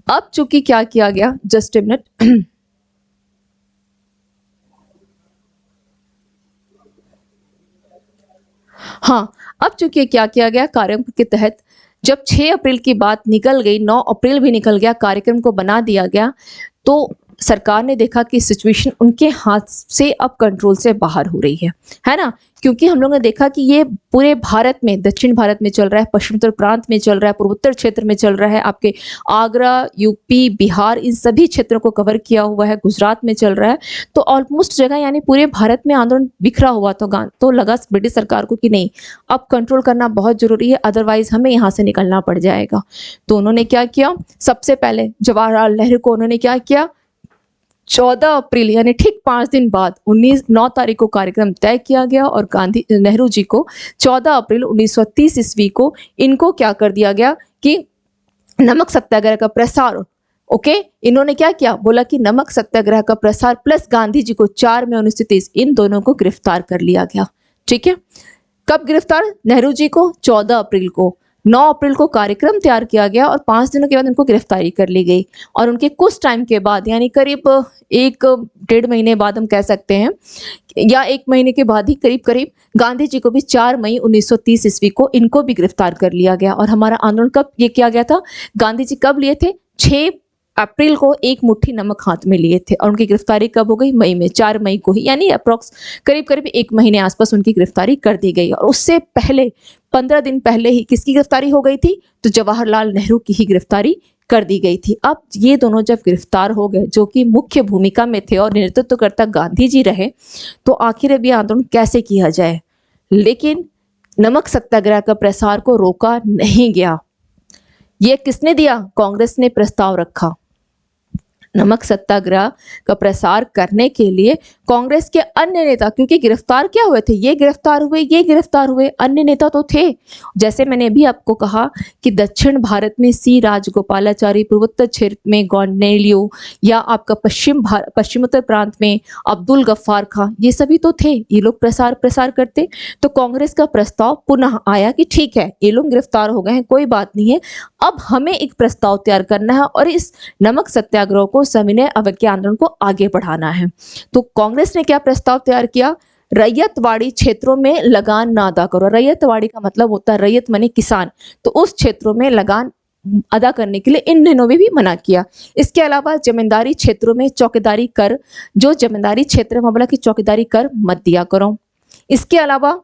अब चूंकि क्या किया गया, जस्ट ए मिनट, हाँ, अब चूंकि क्या किया गया, कार्यक्रम के तहत जब 6 अप्रैल की बात निकल गई, 9 अप्रैल भी निकल गया, कार्यक्रम को बना दिया गया, तो सरकार ने देखा कि सिचुएशन उनके हाथ से अब कंट्रोल से बाहर हो रही है ना। क्योंकि हम लोगों ने देखा कि ये पूरे भारत में, दक्षिण भारत में चल रहा है, पश्चिमोत्तर प्रांत में चल रहा है, पूर्वोत्तर क्षेत्र में चल रहा है, आपके आगरा, यूपी, बिहार, इन सभी क्षेत्रों को कवर किया हुआ है, गुजरात में चल रहा है। तो ऑलमोस्ट जगह यानी पूरे भारत में आंदोलन बिखरा हुआ था। तो लगा ब्रिटिश सरकार को कि नहीं, अब कंट्रोल करना बहुत जरूरी है, अदरवाइज हमें यहाँ से निकलना पड़ जाएगा। तो उन्होंने क्या किया, सबसे पहले जवाहरलाल नेहरू को उन्होंने क्या किया, 14 अप्रैल यानी ठीक 5 दिन बाद 9 तारीख को कार्यक्रम तय किया गया, और नेहरू जी को 14 अप्रैल 1930 ईस्वी को इनको क्या कर दिया गया कि नमक सत्याग्रह का प्रसार। ओके, इन्होंने क्या किया, बोला कि नमक सत्याग्रह का प्रसार प्लस गांधी जी को 4 मई 1930 इन दोनों को गिरफ्तार कर लिया गया। ठीक है, कब गिरफ्तार, नेहरू जी को 14 अप्रैल को, 9 अप्रैल को कार्यक्रम तैयार किया गया और 5 दिनों के बाद उनको गिरफ्तारी कर ली गई। और उनके कुछ टाइम के बाद, यानी करीब 1-1.5 महीने बाद हम कह सकते हैं, या 1 महीने के बाद ही करीब गांधी जी को भी 4 मई 1930 ईस्वी को इनको भी गिरफ्तार कर लिया गया। और हमारा आंदोलन कब ये किया गया था, गांधी जी कब लिए थे, 6 अप्रैल को एक मुट्ठी नमक हाथ में लिए थे और उनकी गिरफ्तारी कब हो गई? मई में, 4 मई को ही, यानी अप्रॉक्स करीब करीब 1 महीने आसपास उनकी गिरफ्तारी कर दी गई। और उससे पहले 15 दिन पहले ही किसकी गिरफ्तारी हो गई थी? तो जवाहरलाल नेहरू की ही गिरफ्तारी कर दी गई थी। अब ये दोनों जब गिरफ्तार हो गए, जो कि मुख्य भूमिका में थे और नेतृत्वकर्ता गांधी जी रहे, तो आखिर अब ये आंदोलन कैसे किया जाए? लेकिन नमक सत्याग्रह का प्रसार को रोका नहीं गया। ये किसने दिया? कांग्रेस ने प्रस्ताव रखा। नमक सत्याग्रह का प्रसार करने के लिए कांग्रेस के अन्य नेता, क्योंकि गिरफ्तार क्या हुए थे? ये गिरफ्तार हुए, अन्य नेता तो थे। जैसे मैंने अभी आपको कहा कि दक्षिण भारत में सी राजगोपालाचारी, पूर्वोत्तर क्षेत्र में गॉर्नेलियो, या आपका पश्चिमोत्तर प्रांत में अब्दुल गफ्फार खां, ये सभी तो थे। ये लोग प्रसार करते। तो कांग्रेस का प्रस्ताव पुनः आया कि ठीक है, ये लोग गिरफ्तार हो गए हैं, कोई बात नहीं है, अब हमें एक प्रस्ताव तैयार करना है और इस नमक सत्याग्रह को, सविनय अवज्ञा आंदोलन को आगे बढ़ाना है। तो कांग्रेस ने क्या प्रस्ताव तैयार किया? रैयतवाड़ी क्षेत्रों में लगान ना अदा करो। रैयतवाड़ी का मतलब होता है, रैयत माने किसान, तो उस क्षेत्रों में लगान अदा करने के लिए इन दिनों में भी मना किया। इसके अलावा जमींदारी क्षेत्रों में चौकीदारी कर, जो जमींदारी क्षेत्र है वहां बोला कि चौकीदारी कर मत दिया करो। इसके अलावा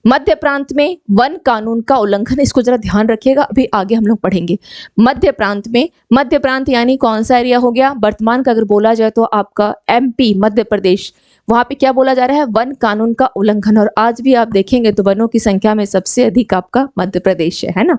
मध्य प्रांत में वन कानून का उल्लंघन, इसको जरा ध्यान रखिएगा, अभी आगे हम लोग पढ़ेंगे। मध्य प्रांत में, मध्य प्रांत यानी कौन सा एरिया हो गया? वर्तमान का अगर बोला जाए तो आपका एमपी, मध्य प्रदेश, वहां पे क्या बोला जा रहा है? वन कानून का उल्लंघन। और आज भी आप देखेंगे तो वनों की संख्या में सबसे अधिक आपका मध्य प्रदेश है ना।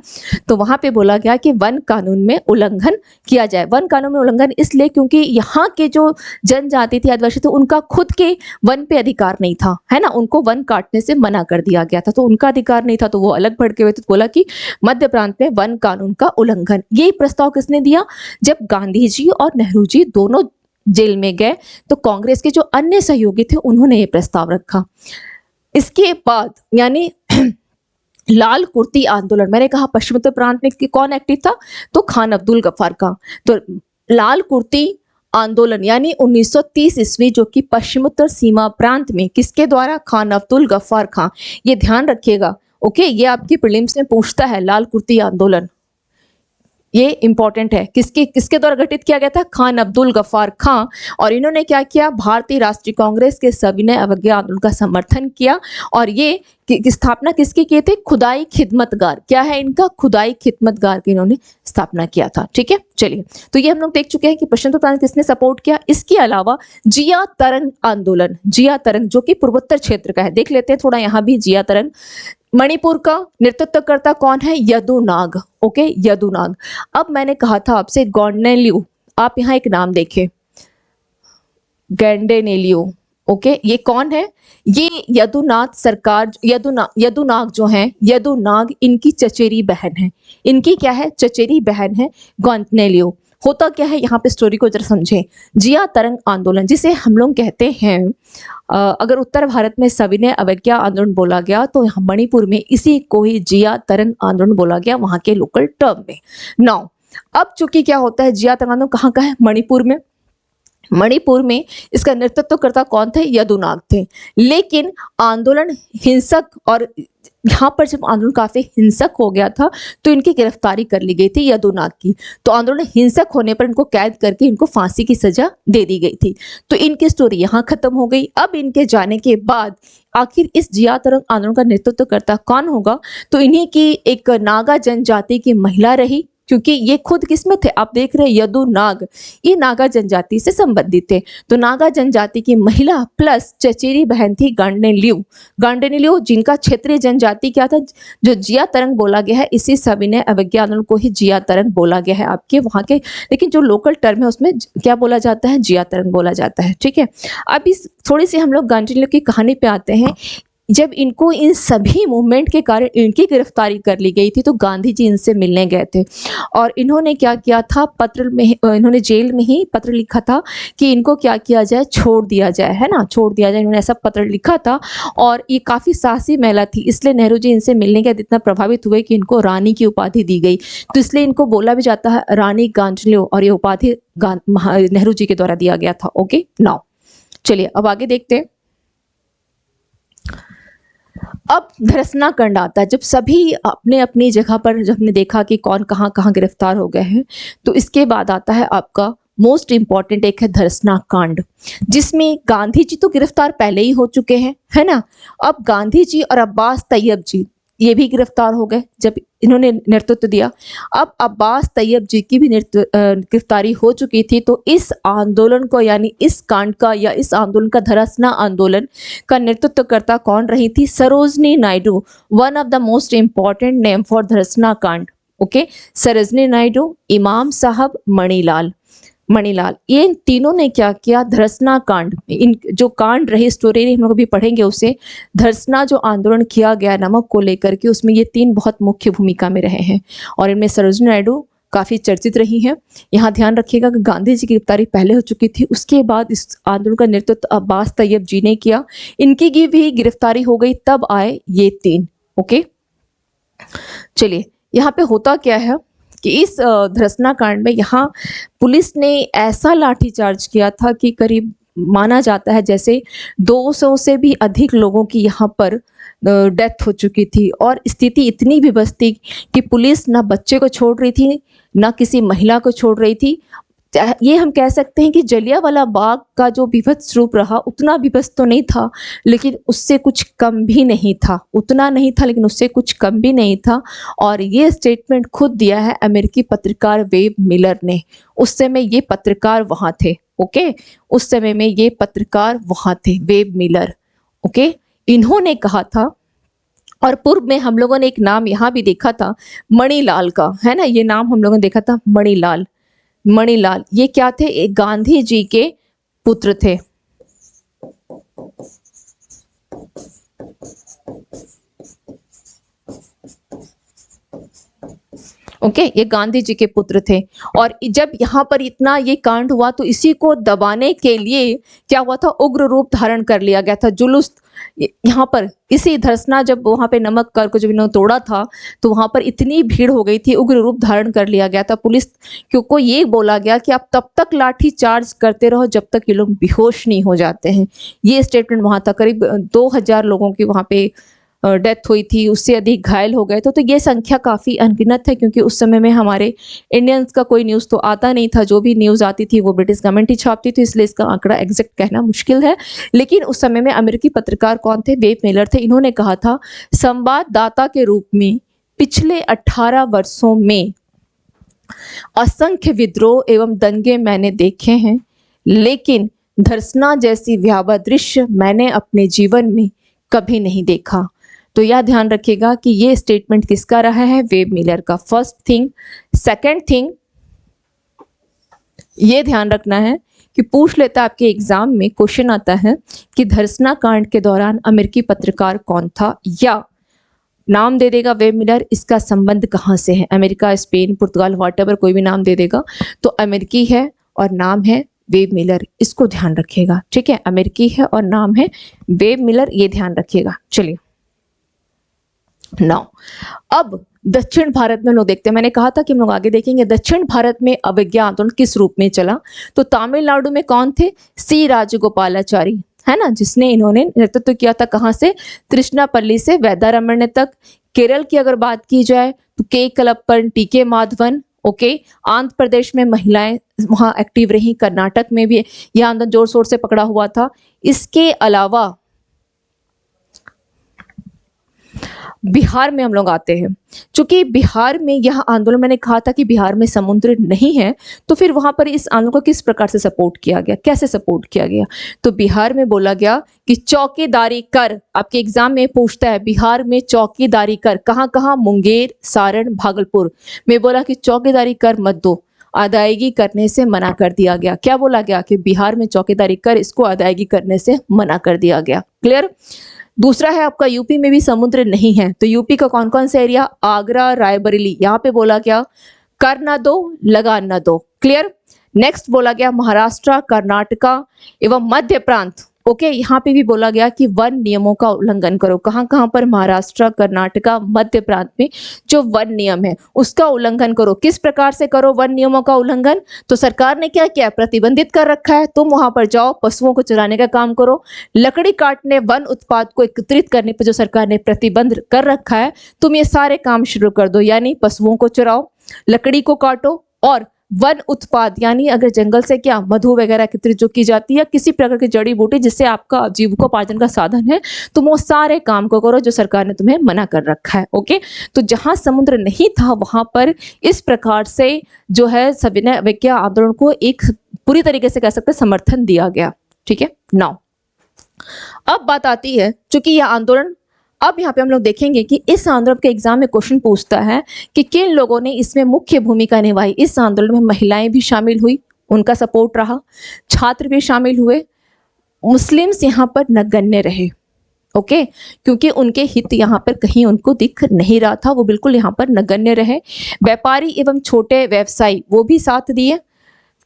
तो वहां पे बोला गया कि वन कानून में उल्लंघन किया जाए। वन कानून में उल्लंघन इसलिए क्योंकि यहाँ के जो जनजाति थी, आदिवासी थे, उनका खुद के वन पे अधिकार नहीं था, है ना, उनको वन काटने से मना कर दिया गया था, तो उनका अधिकार नहीं था, तो वो अलग भड़के हुए थे। तो बोला कि मध्य प्रांत में वन कानून का उल्लंघन। ये प्रस्ताव किसने दिया? जब गांधी जी और नेहरू जी दोनों जेल में गए तो कांग्रेस के जो अन्य सहयोगी थे उन्होंने ये प्रस्ताव रखा। इसके बाद यानी लाल कुर्ती आंदोलन, मैंने कहा पश्चिमोत्तर प्रांत में कौन एक्टिव था? तो खान अब्दुल गफ्फार खां। तो लाल कुर्ती आंदोलन यानी 1930 ईस्वी, जो कि पश्चिमोत्तर सीमा प्रांत में किसके द्वारा? खान अब्दुल गफ्फार खां। ये ध्यान रखिएगा, ओके, ये आपकी प्रीलिम्स में पूछता है, लाल कुर्ती आंदोलन, ये इंपॉर्टेंट है। किसके द्वारा गठित किया गया था? खान अब्दुल गफ्फार खां। और इन्होंने क्या किया? भारतीय राष्ट्रीय कांग्रेस के सविनय अवज्ञा आंदोलन का समर्थन किया। और ये स्थापना किसकी की थी? खुदाई खिदमतगार, क्या है इनका? खुदाई खिदमतगार की इन्होंने स्थापना किया था। ठीक है, चलिए, तो ये हम लोग देख चुके हैं कि पश्चिमोत्तर प्रांत किसने सपोर्ट किया। इसके अलावा जिया तरंग आंदोलन, जिया तरंग जो कि पूर्वोत्तर क्षेत्र का है, देख लेते हैं थोड़ा यहाँ भी जिया तरंग। मणिपुर का नेतृत्वकर्ता कौन है? यदुनाग, ओके, यदुनाग। अब मैंने कहा था आपसे गॉर्नेलियो, आप यहाँ एक नाम देखें, गैंडेनेलियो, ओके, ये कौन है? ये यदुनाथ सरकार, यदुनाग जो है, यदुनाग इनकी चचेरी बहन है। इनकी क्या है? चचेरी बहन है गॉर्नेलियो। होता क्या है यहाँ पे, स्टोरी को जरा समझें। जिया तरंग आंदोलन, जिसे हम लोग कहते हैं, अगर उत्तर भारत में सविनय अवज्ञा आंदोलन बोला गया तो मणिपुर में इसी को ही जिया तरंग आंदोलन बोला गया, वहां के लोकल टर्म में। नाउ अब चूंकि क्या होता है, जिया तरंग आंदोलन कहाँ का है? मणिपुर में। मणिपुर में इसका नेतृत्वकर्ता कौन थे? यदुनाग थे। लेकिन आंदोलन हिंसक, और यहाँ पर जब आंदोलन काफी हिंसक हो गया था तो इनकी गिरफ्तारी कर ली गई थी यदुनाग की। तो आंदोलन हिंसक होने पर इनको कैद करके इनको फांसी की सजा दे दी गई थी। तो इनकी स्टोरी यहाँ खत्म हो गई। अब इनके जाने के बाद आखिर इस जिया तरंग आंदोलन का नेतृत्वकर्ता कौन होगा? तो इन्हीं की एक नागा जनजाति की महिला रही, क्योंकि ये खुद किसमें थे, आप देख रहे हैं यदुनाग, ये नागा जनजाति से संबंधित थे। तो नागा जनजाति की महिला प्लस चचेरी बहन थी गांडेनिलियो, जिनका क्षेत्रीय जनजाति क्या था? जो जिया तरंग बोला गया है, इसी सविनय अवज्ञा आंदोलन को ही जिया तरंग बोला गया है आपके वहां के, लेकिन जो लोकल टर्म है उसमें क्या बोला जाता है? जिया तरंग बोला जाता है। ठीक है, अब इस थोड़ी सी हम लोग गांडेनिलियो की कहानी पे आते हैं। जब इनको इन सभी मूवमेंट के कारण इनकी गिरफ्तारी कर ली गई थी तो गांधी जी इनसे मिलने गए थे और इन्होंने क्या किया था, पत्र में इन्होंने जेल में ही पत्र लिखा था कि इनको क्या किया जाए, छोड़ दिया जाए, है ना, छोड़ दिया जाए, इन्होंने ऐसा पत्र लिखा था। और ये काफ़ी साहसी महिला थी, इसलिए नेहरू जी इनसे मिलने के इतना प्रभावित हुए कि इनको रानी की उपाधि दी गई। तो इसलिए इनको बोला भी जाता है रानी गांडेनिलियो, और ये उपाधि नेहरू जी के द्वारा दिया गया था। ओके, नाउ चलिए अब आगे देखते हैं। अब धरसना कांड आता है, जब सभी अपने अपनी जगह पर, जब हमने देखा कि कौन कहाँ कहाँ गिरफ्तार हो गए हैं, तो इसके बाद आता है आपका मोस्ट इंपॉर्टेंट, एक है धरसना कांड, जिसमें गांधी जी तो गिरफ्तार पहले ही हो चुके हैं, है ना। अब गांधी जी और अब्बास तैयब जी ये भी गिरफ्तार हो गए जब इन्होंने नेतृत्व दिया। अब अब्बास तैयब जी की भी गिरफ्तारी हो चुकी थी, तो इस आंदोलन को, यानी इस कांड का या इस आंदोलन का, धरसना आंदोलन का नेतृत्व करता कौन रही थी? Sarojini Naidu, one of the most important name for Dharasana कांड। ओके, सरोजनी नायडू, इमाम साहब, मणिलाल, ये इन तीनों ने क्या किया? धरसना कांड, इन जो कांड रही, स्टोरी हम लोग अभी पढ़ेंगे उसे, धरसना जो आंदोलन किया गया नमक को लेकर के, उसमें ये तीन बहुत मुख्य भूमिका में रहे हैं, और इनमें सरोजनी नायडू काफी चर्चित रही हैं। यहाँ ध्यान रखिएगा कि गांधी जी की गिरफ्तारी पहले हो चुकी थी, उसके बाद इस आंदोलन का नेतृत्व अब्बास तैयब जी ने किया, इनकी की भी गिरफ्तारी हो गई, तब आए ये तीन। ओके, चलिए यहाँ पे होता क्या है कि इस धरसना कांड में यहाँ पुलिस ने ऐसा लाठीचार्ज किया था कि करीब माना जाता है जैसे 200 से भी अधिक लोगों की यहाँ पर डेथ हो चुकी थी, और स्थिति इतनी विवश थी कि पुलिस ना बच्चे को छोड़ रही थी, ना किसी महिला को छोड़ रही थी। ये हम कह सकते हैं कि जलियांवाला बाग का जो विभत्स रूप रहा, उतना विभत्स तो नहीं था, लेकिन उससे कुछ कम भी नहीं था, उतना नहीं था लेकिन उससे कुछ कम भी नहीं था। और ये स्टेटमेंट खुद दिया है अमेरिकी पत्रकार वेब मिलर ने। उस समय ये पत्रकार वहां थे। ओके, उस समय में ये पत्रकार वहां थे, वेब मिलर। ओके, इन्होंने कहा था, और पूर्व में हम लोगों ने एक नाम यहाँ भी देखा था मणिलाल का, है ना, ये नाम हम लोगों ने देखा था, मणिलाल, ये क्या थे? एक गांधी जी के पुत्र थे। ओके, ये गांधी जी के पुत्र थे। और जब यहाँ पर इतना ये कांड हुआ, तो इसी को दबाने के लिए क्या हुआ था? उग्र रूप धारण कर लिया गया था, जुलूस यहाँ पर, इसी धरसना, जब वहां पे नमक कर को जब इन्होंने तोड़ा था, तो वहां पर इतनी भीड़ हो गई थी, उग्र रूप धारण कर लिया गया था। पुलिस को ये बोला गया कि आप तब तक लाठी चार्ज करते रहो जब तक ये लोग बेहोश नहीं हो जाते हैं। ये स्टेटमेंट वहां था। करीब 2000 लोगों की वहां पे डेथ हुई थी, उससे अधिक घायल हो गए थे। तो ये संख्या काफ़ी अनगिनत है, क्योंकि उस समय में हमारे इंडियंस का कोई न्यूज़ तो आता नहीं था, जो भी न्यूज़ आती थी वो ब्रिटिश गवर्नमेंट ही छापती थी, इसलिए इसका आंकड़ा एग्जैक्ट कहना मुश्किल है। लेकिन उस समय में अमेरिकी पत्रकार कौन थे? वेब मिलर थे। इन्होंने कहा था, संवाददाता के रूप में पिछले 18 वर्षों में असंख्य विद्रोह एवं दंगे मैंने देखे हैं, लेकिन धरसना जैसी भयावह दृश्य मैंने अपने जीवन में कभी नहीं देखा। तो यह ध्यान रखिएगा कि ये स्टेटमेंट किसका रहा है? वेब मिलर का। First thing. सेकंड थिंग, ये ध्यान रखना है कि पूछ लेता आपके एग्जाम में, क्वेश्चन आता है कि धरसना कांड के दौरान अमेरिकी पत्रकार कौन था, या नाम दे देगा वेब मिलर, इसका संबंध कहाँ से है? अमेरिका, स्पेन, पुर्तगाल, व्हाटएवर, कोई भी नाम दे देगा, तो अमेरिकी है और नाम है वेब मिलर। इसको ध्यान रखिएगा, ठीक है? अमेरिकी है और नाम है वेब मिलर, ये ध्यान रखिएगा। चलिए नाउ, अब दक्षिण भारत में लोग देखते हैं, मैंने कहा था कि हम लोग आगे देखेंगे दक्षिण भारत में अवज्ञा आंदोलन किस रूप में चला। तो तमिलनाडु में कौन थे? सी राजगोपालाचारी, है ना, जिसने इन्होंने नेतृत्व किया था। कहाँ से? तृष्णापल्ली से वैदारण्य तक। केरल की अगर बात की जाए तो के कलप्पन, टी के माधवन। ओके, आंध्र प्रदेश में महिलाएं वहां एक्टिव रही। कर्नाटक में भी यह आंदोलन जोर शोर से पकड़ा हुआ था। इसके अलावा बिहार में हम लोग आते हैं। चूंकि बिहार में यह आंदोलन, मैंने कहा था कि बिहार में समुद्र नहीं है, तो फिर वहां पर इस आंदोलन को किस प्रकार से सपोर्ट किया गया, कैसे सपोर्ट किया गया? तो बिहार में बोला गया कि चौकीदारी कर। आपके एग्जाम में पूछता है, बिहार में चौकीदारी कर, कहाँ कहाँ? मुंगेर, सारण, भागलपुर में बोला कि चौकीदारी कर मत दो, अदायगी करने से मना कर दिया गया। क्या बोला गया? कि बिहार में चौकीदारी कर, इसको अदायगी करने से मना कर दिया गया। क्लियर? दूसरा है आपका, यूपी में भी समुद्र नहीं है, तो यूपी का कौन कौन सा एरिया? आगरा, रायबरेली, यहाँ पे बोला गया कर ना दो, लगा ना दो। क्लियर? नेक्स्ट बोला गया महाराष्ट्र, कर्नाटका एवं मध्य प्रांत। ओके, यहाँ पे भी बोला गया कि वन नियमों का उल्लंघन करो। कहाँ कहाँ पर? महाराष्ट्र, कर्नाटका, मध्य प्रांत में जो वन नियम है उसका उल्लंघन करो। किस प्रकार से करो वन नियमों का उल्लंघन? तो सरकार ने क्या किया? प्रतिबंधित कर रखा है। तुम वहां पर जाओ, पशुओं को चराने का काम करो। लकड़ी काटने, वन उत्पाद को एकत्रित करने पर जो सरकार ने प्रतिबंध कर रखा है, तुम ये सारे काम शुरू कर दो। यानी पशुओं को चराओ, लकड़ी को काटो और वन उत्पाद यानी अगर जंगल से क्या मधु वगैरह एकत्रित जो की जाती है, किसी प्रकार की जड़ी बूटी जिससे आपका जीविकोपार्जन का साधन है, तुम वो सारे काम को करो जो सरकार ने तुम्हें मना कर रखा है। ओके, तो जहां समुद्र नहीं था वहां पर इस प्रकार से जो है सविनय अवज्ञा आंदोलन को एक पूरी तरीके से कह सकते हैं समर्थन दिया गया। ठीक है, नाउ अब बात आती है, चूंकि यह आंदोलन, अब यहाँ पे हम लोग देखेंगे कि इस आंदोलन के एग्जाम में क्वेश्चन पूछता है कि किन लोगों ने इसमें मुख्य भूमिका निभाई। इस आंदोलन में महिलाएं भी शामिल हुई, उनका सपोर्ट रहा, छात्र भी शामिल हुए, मुस्लिम्स यहाँ पर नगण्य रहे। ओके, क्योंकि उनके हित यहाँ पर कहीं उनको दिख नहीं रहा था, वो बिल्कुल यहाँ पर नगण्य रहे। व्यापारी एवं छोटे व्यवसायी वो भी साथ दिए,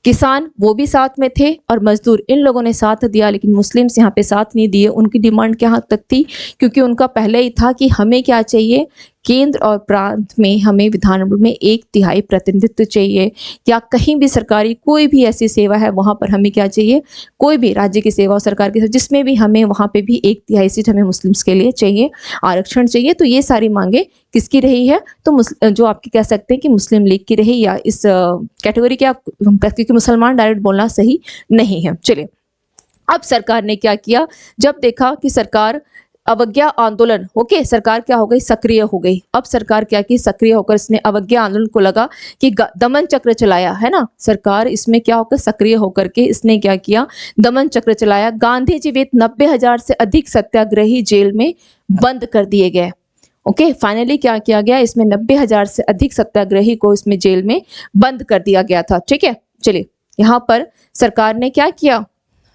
किसान वो भी साथ में थे और मजदूर, इन लोगों ने साथ दिया, लेकिन मुस्लिम्स यहाँ पे साथ नहीं दिए। उनकी डिमांड क्या हद तक थी? क्योंकि उनका पहले ही था कि हमें क्या चाहिए, केंद्र और प्रांत में हमें विधानमंडल में 1/3 प्रतिनिधित्व चाहिए, या कहीं भी सरकारी कोई भी ऐसी सेवा है वहां पर हमें क्या चाहिए, कोई भी राज्य की सेवा और सरकार की सेवा जिसमें भी हमें वहां पे भी 1/3 सीट हमें मुस्लिम्स के लिए चाहिए, आरक्षण चाहिए। तो ये सारी मांगे किसकी रही है? तो जो आपकी कह सकते हैं कि मुस्लिम लीग की रही, या इस कैटेगरी के आप, क्योंकि मुसलमान डायरेक्ट बोलना सही नहीं है। चलिए, अब सरकार ने क्या किया, जब देखा कि सरकार अवज्ञा आंदोलन, ओके, सरकार क्या हो गई, सक्रिय हो गई। अब सरकार क्या की, सक्रिय होकर इसने अवज्ञा आंदोलन को लगा कि दमन चक्र चलाया है ना, सरकार इसमें क्या होकर सक्रिय होकर के इसने क्या किया, दमन चक्र चलाया। गांधी जीवित 90,000 से अधिक सत्याग्रही जेल में बंद कर दिए गए। ओके, फाइनली क्या किया गया, इसमें 90,000 से अधिक सत्याग्रही को इसमें जेल में बंद कर दिया गया था। ठीक है, चलिए, यहाँ पर सरकार ने क्या किया,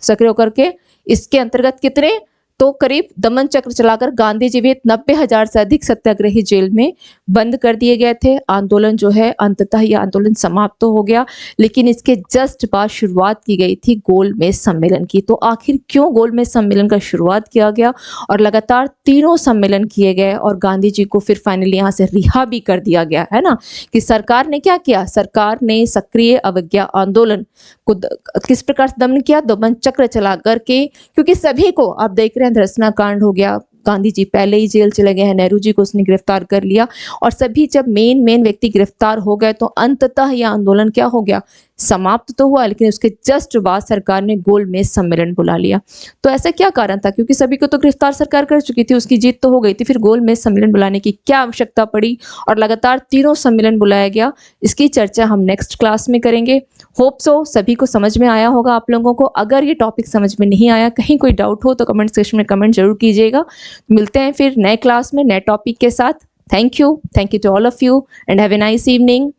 सक्रिय होकर के इसके अंतर्गत कितने, तो करीब दमन चक्र चलाकर गांधी जीवित 90,000 से अधिक सत्याग्रही जेल में बंद कर दिए गए थे। आंदोलन जो है अंततः यह आंदोलन समाप्त तो हो गया, लेकिन इसके जस्ट बाद शुरुआत की गई थी गोलमेज सम्मेलन की। तो आखिर क्यों गोलमेज सम्मेलन का शुरुआत किया गया और लगातार 3 सम्मेलन किए गए और गांधी जी को फिर फाइनली यहाँ से रिहा भी कर दिया गया है ना, कि सरकार ने क्या किया, सरकार ने सक्रिय अवज्ञा आंदोलन को किस प्रकार से दमन किया, दमन चक्र चला करके, क्योंकि सभी को आप देख रहे हैं, धर्सना कांड हो गया, गांधी जी पहले ही जेल चले गए हैं, नेहरू जी को उसने गिरफ्तार कर लिया, और सभी जब मेन व्यक्ति गिरफ्तार हो गए तो अंततः यह आंदोलन क्या हो गया, समाप्त तो हुआ, लेकिन उसके जस्ट बाद सरकार ने गोलमेज सम्मेलन बुला लिया। तो ऐसा क्या कारण था? क्योंकि सभी को तो गिरफ्तार सरकार कर चुकी थी, उसकी जीत तो हो गई थी, फिर गोलमेज सम्मेलन बुलाने की क्या आवश्यकता पड़ी और लगातार 3 सम्मेलन बुलाया गया, इसकी चर्चा हम नेक्स्ट क्लास में करेंगे। होप सो सभी को समझ में आया होगा आप लोगों को। अगर ये टॉपिक समझ में नहीं आया, कहीं कोई डाउट हो तो कमेंट सेक्शन में कमेंट जरूर कीजिएगा। मिलते हैं फिर नए क्लास में नए टॉपिक के साथ। Thank you to all of you and have a nice evening.